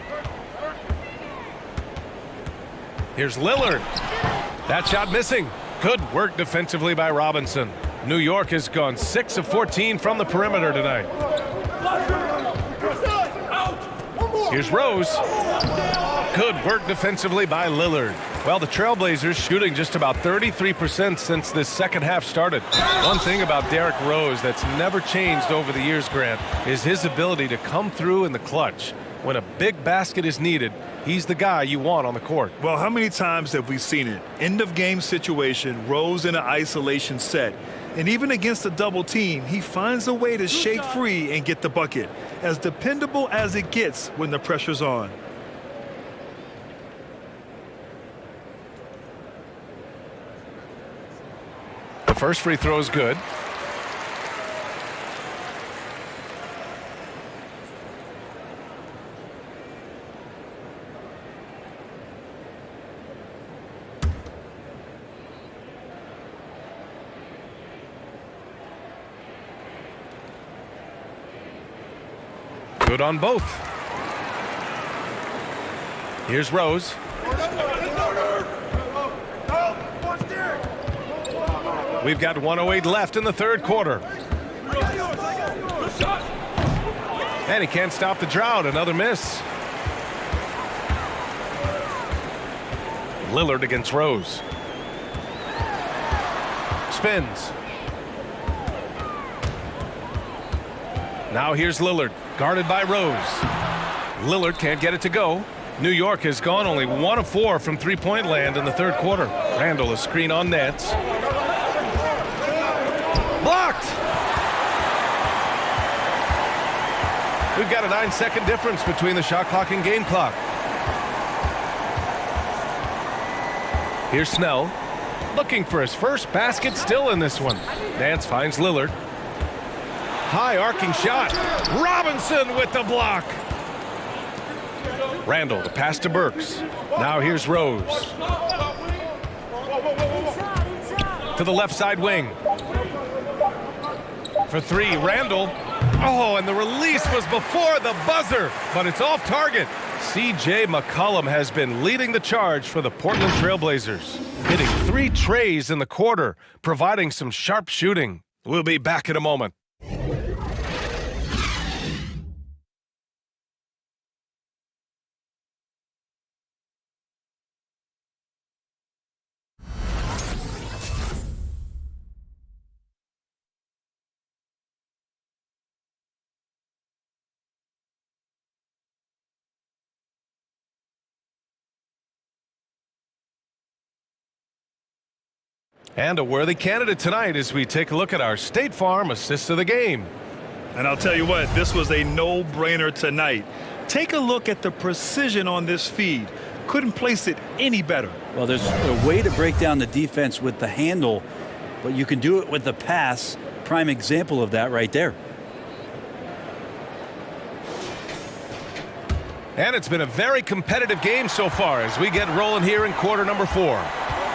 Here's Lillard. That shot missing. Good work defensively by Robinson. New York has gone 6 of 14 from the perimeter tonight. Here's Rose. Good work defensively by Lillard. Well, the Trailblazers shooting just about 33% since this second half started. One thing about Derrick Rose that's never changed over the years, Grant, is his ability to come through in the clutch. When a big basket is needed, he's the guy you want on the court. Well, how many times have we seen it? End of game situation, Rose in an isolation set. And even against a double team, he finds a way to shake free and get the bucket. As dependable as it gets when the pressure's on. The first free throw is good. Good on both. Here's Rose. We've got 1:08 left in the third quarter. And he can't stop the drought. Another miss. Lillard against Rose. Spins. Now here's Lillard, guarded by Rose. Lillard can't get it to go. New York has gone only 1 of 4 from three-point land in the third quarter. Randall, a screen on nets. Blocked! We've got a 9-second difference between the shot clock and game clock. Here's Snell, looking for his first basket, still in this one. Nance finds Lillard. High arcing shot. Robinson with the block. Randall, the pass to Burks. Now here's Rose. To the left side wing. For three, Randall. Oh, and the release was before the buzzer, but it's off target. C.J. McCollum has been leading the charge for the Portland Trailblazers, hitting 3 trays in the quarter, providing some sharp shooting. We'll be back in a moment. And a worthy candidate tonight as we take a look at our State Farm assist of the game. And I'll tell you what, this was a no-brainer tonight. Take a look at the precision on this feed. Couldn't place it any better. Well, there's a way to break down the defense with the handle, but you can do it with the pass. Prime example of that right there. And it's been a very competitive game so far as we get rolling here in quarter number 4.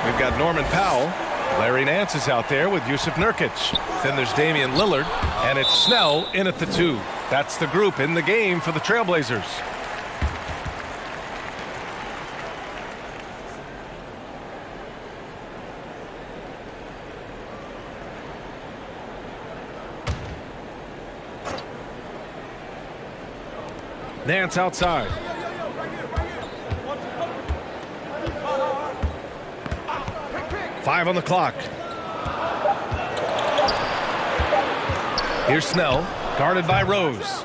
We've got Norman Powell. Larry Nance is out there with Yusuf Nurkic. Then there's Damian Lillard, and it's Snell in at the 2. That's the group in the game for the Trailblazers. Nance outside. Five on the clock. Here's Snell, guarded by Rose.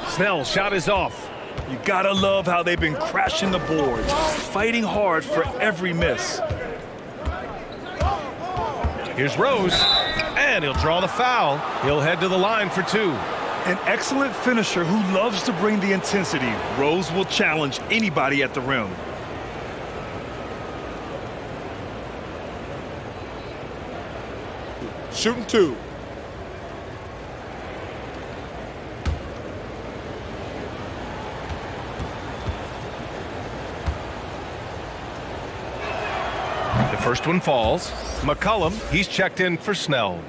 Snell's shot is off. You gotta love how they've been crashing the boards, fighting hard for every miss. Here's Rose, and he'll draw the foul. He'll head to the line for 2. An excellent finisher who loves to bring the intensity. Rose will challenge anybody at the rim. Shooting 2. The first one falls. McCollum, he's checked in for Snell.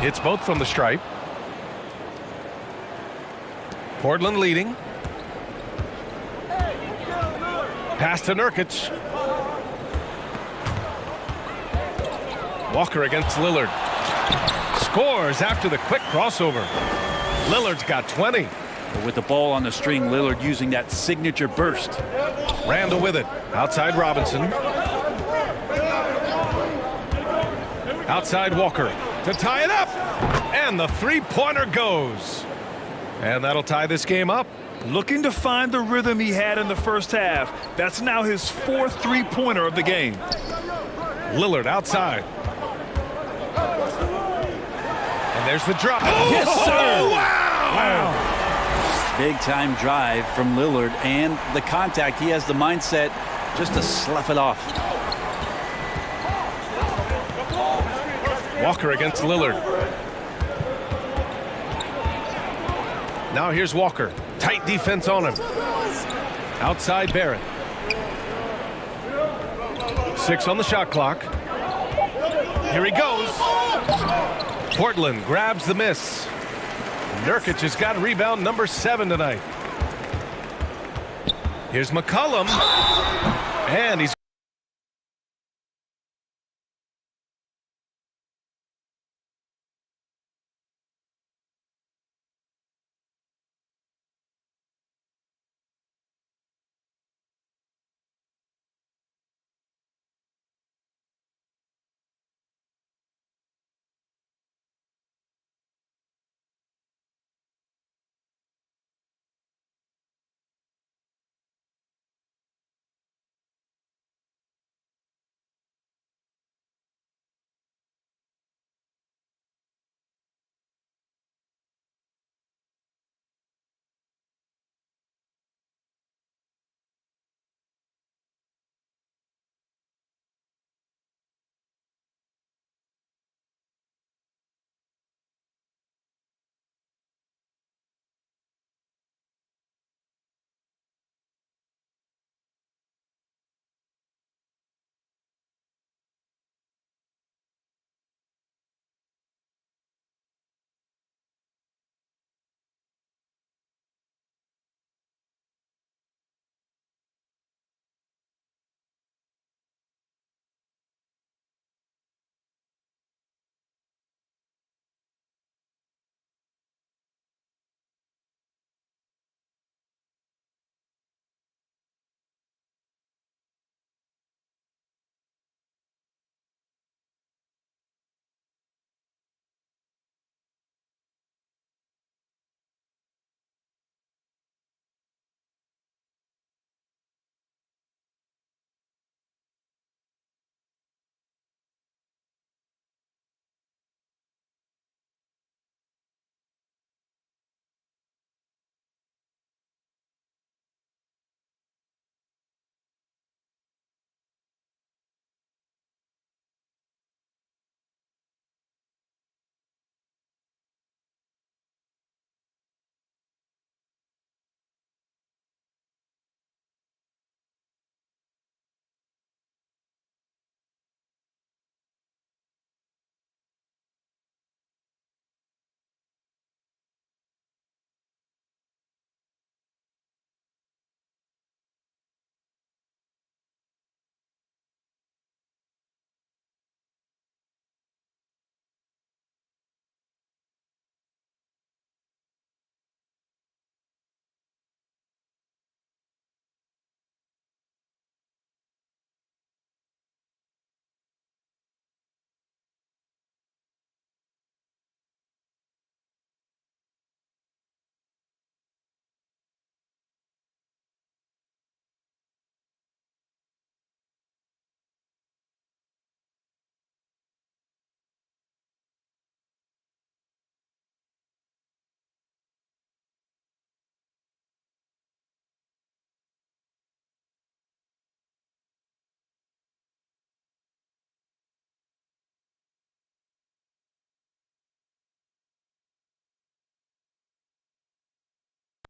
It's both from the stripe. Portland leading. Pass to Nurkic. Walker against Lillard. Scores after the quick crossover. Lillard's got 20. But with the ball on the string, Lillard using that signature burst. Randall with it. Outside Robinson. Outside Walker to tie it up. And the three-pointer goes. And that'll tie this game up. Looking to find the rhythm he had in the first half. That's now his fourth three-pointer of the game. Lillard outside. And there's the drop. Oh, yes, sir. Wow. Big time drive from Lillard, and the contact. He has the mindset just to slough it off. Walker against Lillard. Now here's Walker. Tight defense on him. Outside Barrett. 6 on the shot clock. Here he goes. Portland grabs the miss. Nurkic has got rebound number 7 tonight. Here's McCollum. And he's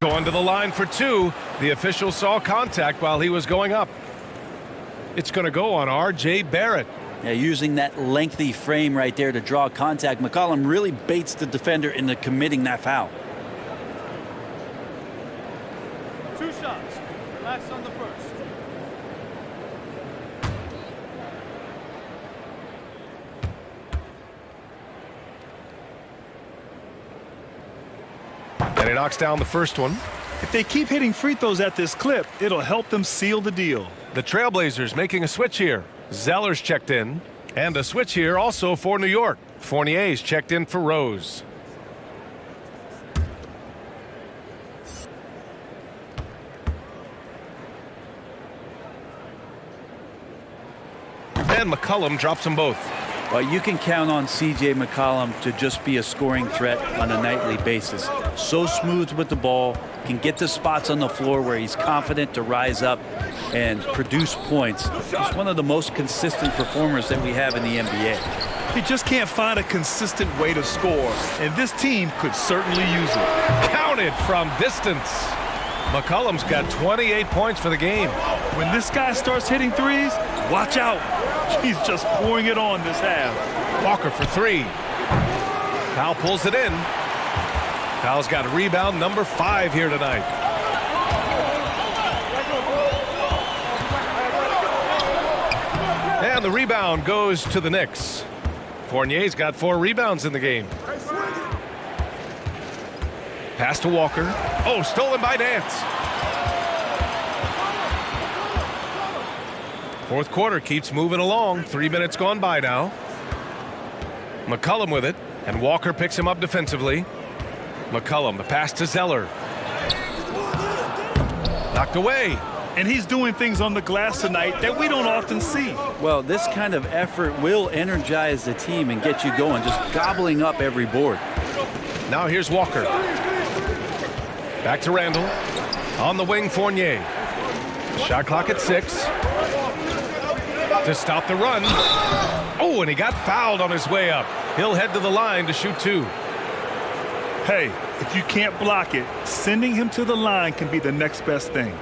going to the line for 2. The official saw contact while he was going up. It's going to go on R.J. Barrett. Yeah, using that lengthy frame right there to draw contact. McCollum really baits the defender into committing that foul. 2 shots. Relax on the first. knocks down the first one. If they keep hitting free throws at this clip, it'll help them seal the deal. The Trailblazers making a switch here. Zeller's checked in. And a switch here also for New York. Fournier's checked in for Rose. And McCollum drops them both. Well, you can count on C.J. McCollum to just be a scoring threat on a nightly basis. So smooth with the ball, can get to spots on the floor where he's confident to rise up and produce points. He's one of the most consistent performers that we have in the NBA. He just can't find a consistent way to score, and this team could certainly use it. Counted from distance. McCollum's got 28 points for the game. When this guy starts hitting threes, watch out. He's just pouring it on this half. Walker for three. Powell pulls it in. Powell's got a rebound number 5 here tonight. And the rebound goes to the Knicks. Fournier's got 4 rebounds in the game. Pass to Walker. Oh, stolen by Nance. Fourth quarter keeps moving along. 3 minutes gone by now. McCollum with it, and Walker picks him up defensively. McCollum, the pass to Zeller. Knocked away. And he's doing things on the glass tonight that we don't often see. Well, this kind of effort will energize the team and get you going, just gobbling up every board. Now here's Walker. Back to Randall. On the wing, Fournier. Shot clock at 6. To stop the run. Oh, and he got fouled on his way up. He'll head to the line to shoot 2. Hey, if you can't block it, sending him to the line can be the next best thing.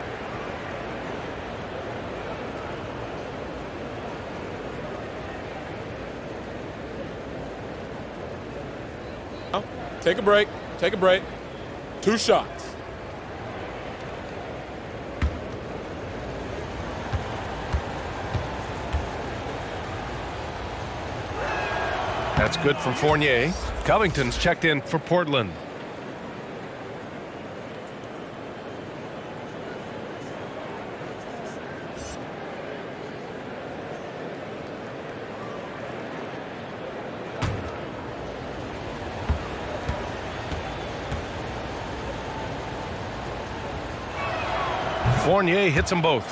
Take a break. Take a break. 2 shots. That's good from Fournier. Covington's checked in for Portland. Fournier hits them both.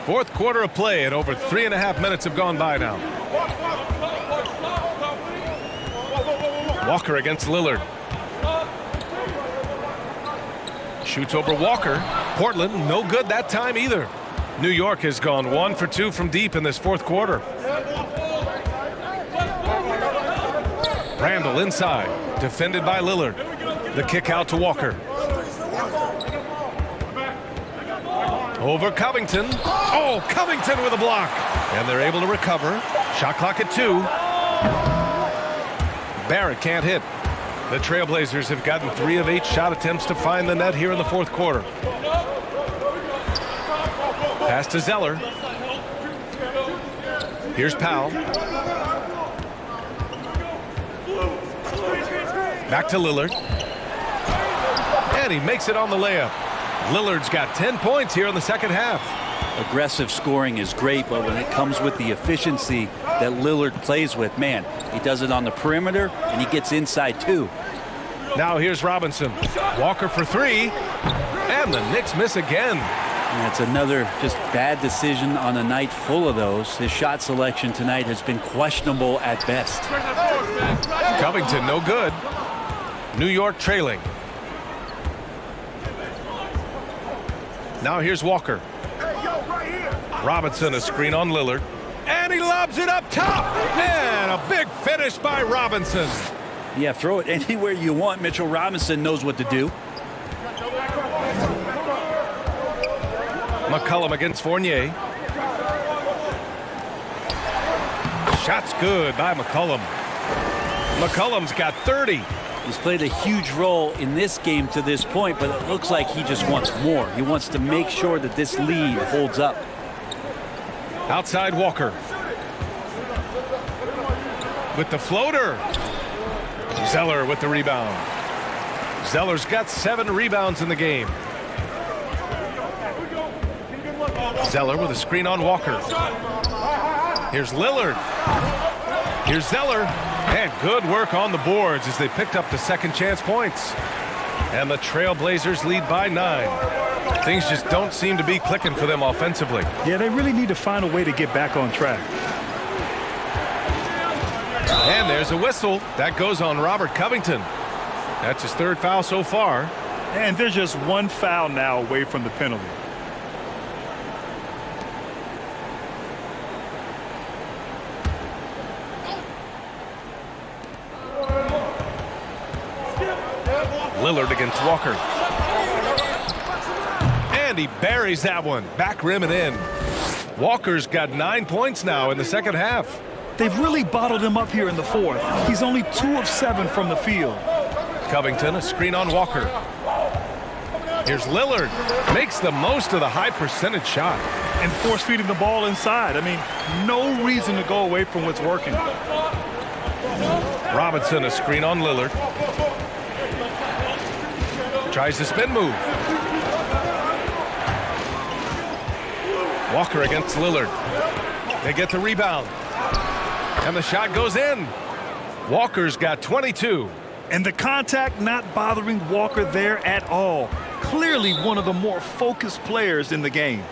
Fourth quarter of play, and over 3.5 minutes have gone by now. Walker against Lillard. Shoots over Walker. Portland, no good that time either. New York has gone 1 for 2 from deep in this fourth quarter. Randall inside, defended by Lillard. The kick out to Walker. Over Covington. Oh, Covington with a block. And they're able to recover. Shot clock at 2. Barrett can't hit. The Trailblazers have gotten 3 of 8 shot attempts to find the net here in the fourth quarter. Pass to Zeller. Here's Powell. Back to Lillard. And he makes it on the layup. Lillard's got 10 points here in the second half. Aggressive scoring is great, but when it comes with the efficiency that Lillard plays with, man, he does it on the perimeter and he gets inside too. Now here's Robinson. Walker for 3. And the Knicks miss again. And that's another just bad decision on a night full of those. His shot selection tonight has been questionable at best. Covington no good. New York trailing. Now here's Walker. Robinson, a screen on Lillard. And he lobs it up top. And a big finish by Robinson. Yeah, throw it anywhere you want. Mitchell Robinson knows what to do. McCollum against Fournier. Shot's good by McCollum. McCollum's got 30. He's played a huge role in this game to this point, but it looks like he just wants more. He wants to make sure that this lead holds up. Outside Walker. With the floater. Zeller with the rebound. Zeller's got 7 rebounds in the game. Zeller with a screen on Walker. Here's Lillard. Here's Zeller. And good work on the boards as they picked up the second chance points. And the Trailblazers lead by 9. Things just don't seem to be clicking for them offensively. Yeah, they really need to find a way to get back on track. And there's a whistle. That goes on Robert Covington. That's his 3rd foul so far. And there's just 1 foul now away from the penalty. Lillard against Walker. And he buries that one. Back rim and in. Walker's got 9 points now in the second half. They've really bottled him up here in the 4th. He's only 2 of 7 from the field. Covington, a screen on Walker. Here's Lillard. Makes the most of the high percentage shot. And force feeding the ball inside. I mean, no reason to go away from what's working. Robinson, a screen on Lillard. Tries the spin move. Walker against Lillard. They get the rebound. And the shot goes in. Walker's got 22. And the contact not bothering Walker there at all. Clearly one of the more focused players in the game.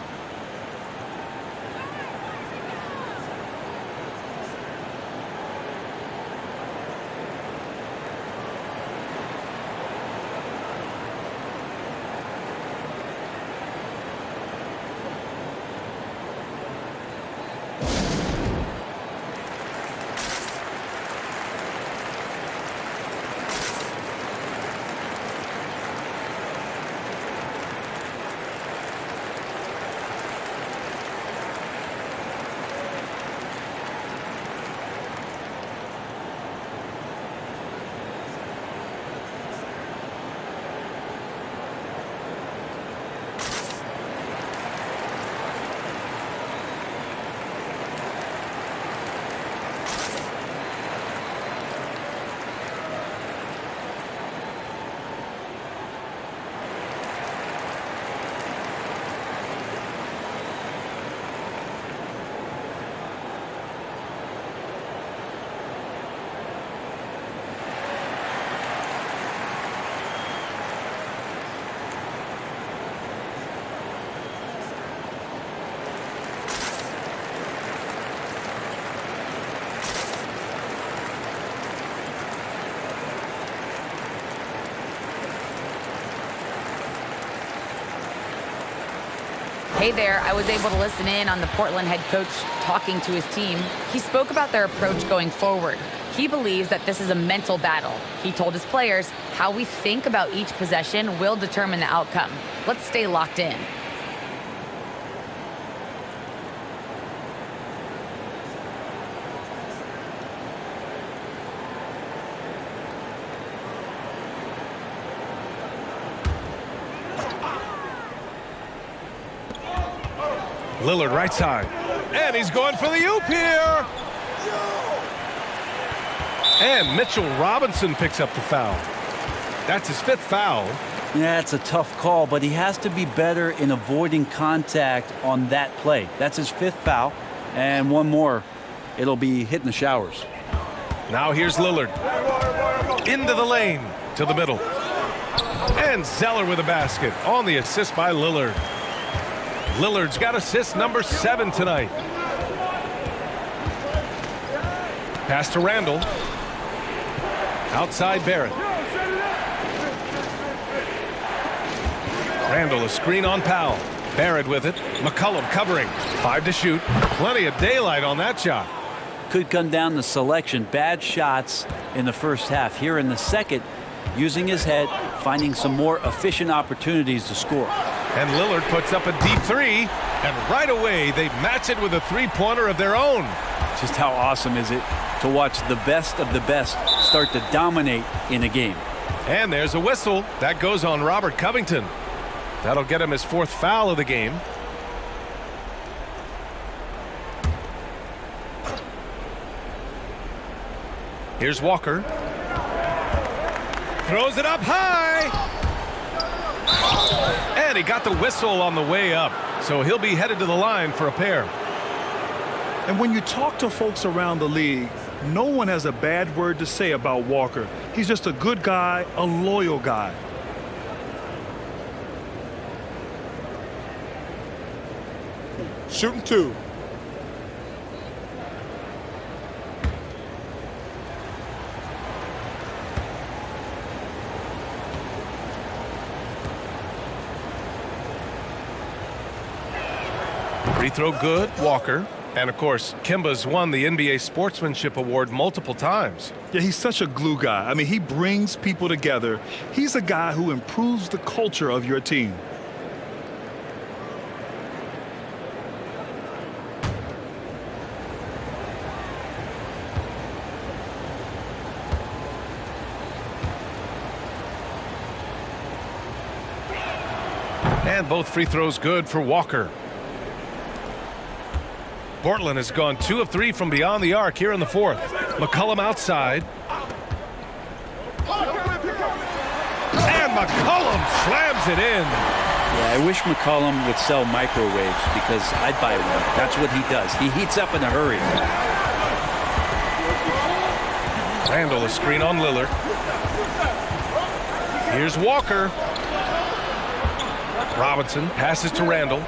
Hey there, I was able to listen in on the Portland head coach talking to his team. He spoke about their approach going forward. He believes that this is a mental battle. He told his players how we think about each possession will determine the outcome. Let's stay locked in. Lillard right side. And he's going for the oop here. And Mitchell Robinson picks up the foul. That's his 5th foul. Yeah, it's a tough call, but he has to be better in avoiding contact on that play. That's his 5th foul. And one more, it'll be hitting the showers. Now here's Lillard. Into the lane, to the middle. And Zeller with a basket on the assist by Lillard. Lillard's got assist number 7 tonight. Pass to Randall. Outside Barrett. Randall, a screen on Powell. Barrett with it. McCollum covering. 5 to shoot. Plenty of daylight on that shot. Could come down to selection. Bad shots in the first half. Here in the second, using his head, finding some more efficient opportunities to score. And Lillard puts up a deep 3, and right away they match it with a 3-pointer of their own. Just how awesome is it to watch the best of the best start to dominate in a game. And there's a whistle. That goes on Robert Covington. That'll get him his 4th foul of the game. Here's Walker. Throws it up high. And he got the whistle on the way up. So he'll be headed to the line for a pair. And when you talk to folks around the league, no one has a bad word to say about Walker. He's just a good guy, a loyal guy. Shooting 2. Free throw good, Walker. And of course, Kemba's won the NBA Sportsmanship Award multiple times. Yeah, he's such a glue guy. I mean, he brings people together. He's a guy who improves the culture of your team. And both free throws good for Walker. Portland has gone 2 of 3 from beyond the arc here in the fourth. McCollum outside. And McCollum slams it in. Yeah, I wish McCollum would sell microwaves because I'd buy one. That's what he does. He heats up in a hurry. Randall, a screen on Lillard. Here's Walker. Robinson passes to Randall.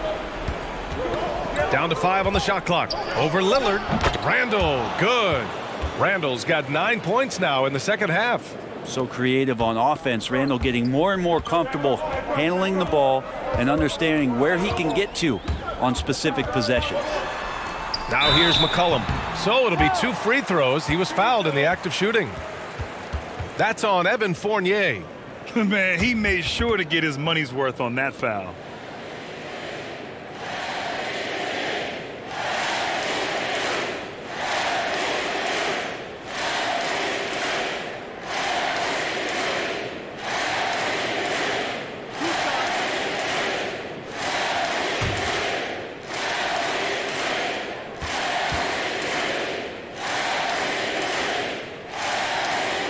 Down to 5 on the shot clock. Over Lillard. Randall, good. Randall's got 9 points now in the second half. So creative on offense. Randall getting more and more comfortable handling the ball and understanding where he can get to on specific possessions. Now here's McCollum. So it'll be 2 free throws. He was fouled in the act of shooting. That's on Evan Fournier. Man, he made sure to get his money's worth on that foul.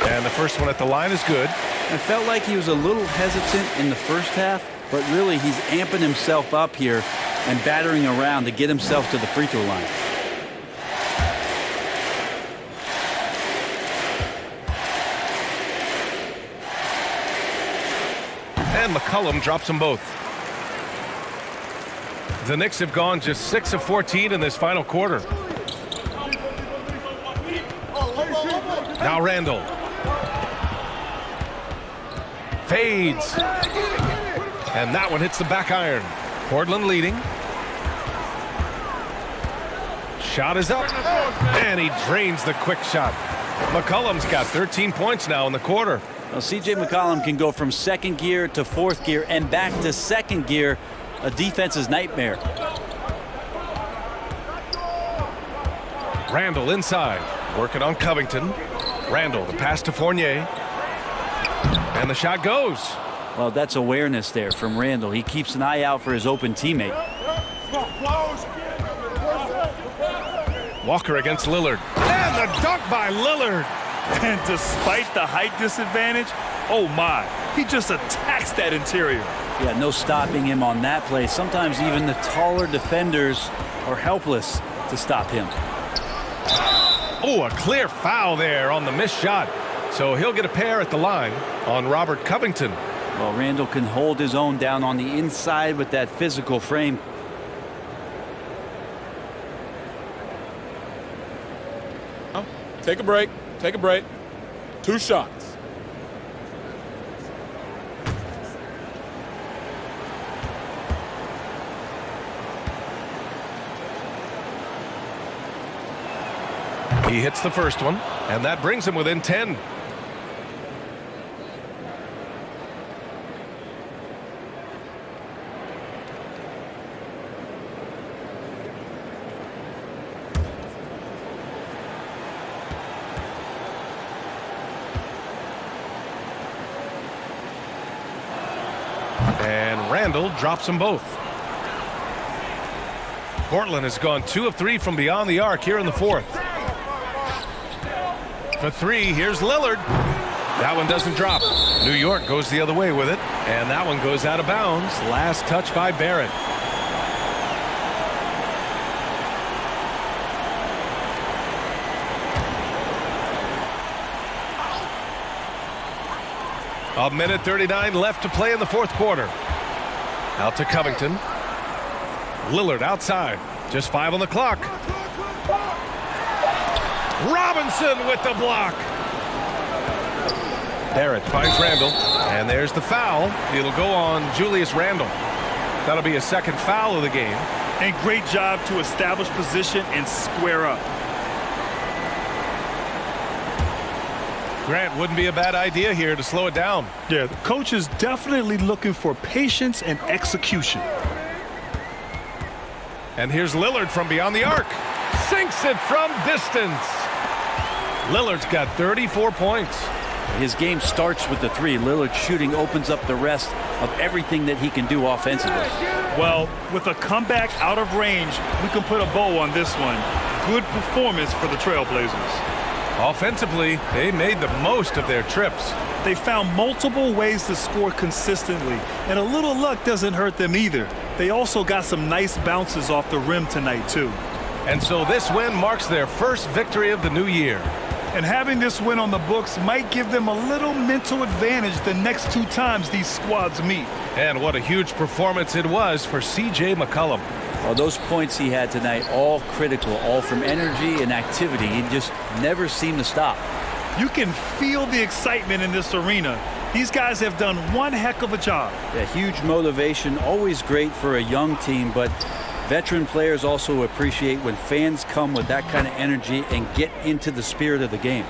And the first one at the line is good. I felt like he was a little hesitant in the first half, but really he's amping himself up here and battering around to get himself to the free throw line. And McCollum drops them both. The Knicks have gone just 6 of 14 in this final quarter. Now Randall. Fades. And that one hits the back iron. Portland leading. Shot is up. And he drains the quick shot. McCollum's got 13 points now in the quarter. Well, C.J. McCollum can go from second gear to fourth gear and back to second gear. A defense's nightmare. Randall inside. Working on Covington. Randall, the pass to Fournier. And the shot goes. Well, that's awareness there from Randall. He keeps an eye out for his open teammate. Walker against Lillard. And the dunk by Lillard. And despite the height disadvantage, oh my, he just attacks that interior. Yeah, no stopping him on that play. Sometimes even the taller defenders are helpless to stop him. Oh, a clear foul there on the missed shot. So he'll get a pair at the line on Robert Covington. Well, Randall can hold his own down on the inside with that physical frame. Take a break. Take a break. 2 shots. He hits the first one, and that brings him within 10. And Randall drops them both. Portland has gone 2 of 3 from beyond the arc here in the fourth. For 3, here's Lillard. That one doesn't drop. New York goes the other way with it, and that one goes out of bounds. Last touch by Barrett. A minute 39 left to play in the fourth quarter. Out to Covington. Lillard outside. Just 5 on the clock. Robinson with the block. Barrett finds Randle, and there's the foul. It'll go on Julius Randle. That'll be a second foul of the game. And great job to establish position and square up. Grant, wouldn't be a bad idea here to slow it down. Yeah, the coach is definitely looking for patience and execution. And here's Lillard from beyond the arc. Sinks it from distance. Lillard's got 34 points. His game starts with the three. Lillard shooting opens up the rest of everything that he can do offensively. Well, with a comeback out of range, we can put a bow on this one. Good performance for the Trailblazers. Offensively, they made the most of their trips. They found multiple ways to score consistently, and a little luck doesn't hurt them either. They also got some nice bounces off the rim tonight, too. And so this win marks their first victory of the new year. And having this win on the books might give them a little mental advantage the next 2 times these squads meet. And what a huge performance it was for C.J. McCollum. Well, those points he had tonight, all critical, all from energy and activity. He just never seemed to stop. You can feel the excitement in this arena. These guys have done one heck of a job. Yeah, huge motivation, always great for a young team, but veteran players also appreciate when fans come with that kind of energy and get into the spirit of the game.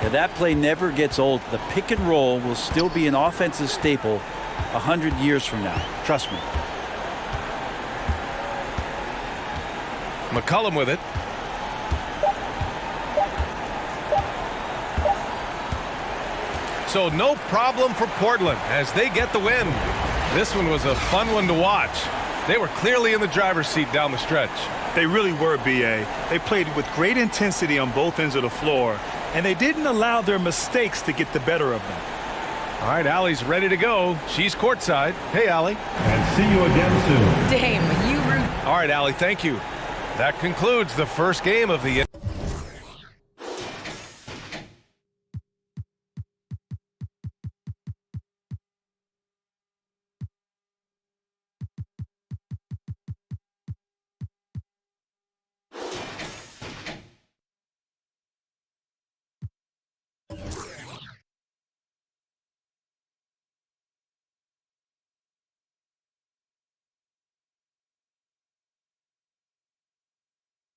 Yeah, that play never gets old. The pick and roll will still be an offensive staple 100 years from now. Trust me. McCollum with it. So no problem for Portland as they get the win. This one was a fun one to watch. They were clearly in the driver's seat down the stretch. They really were, B.A. They played with great intensity on both ends of the floor, and they didn't allow their mistakes to get the better of them. All right, Allie's ready to go. She's courtside. Hey, Allie. And see you again soon. Dame, you root. All right, Allie, thank you. That concludes the first game of the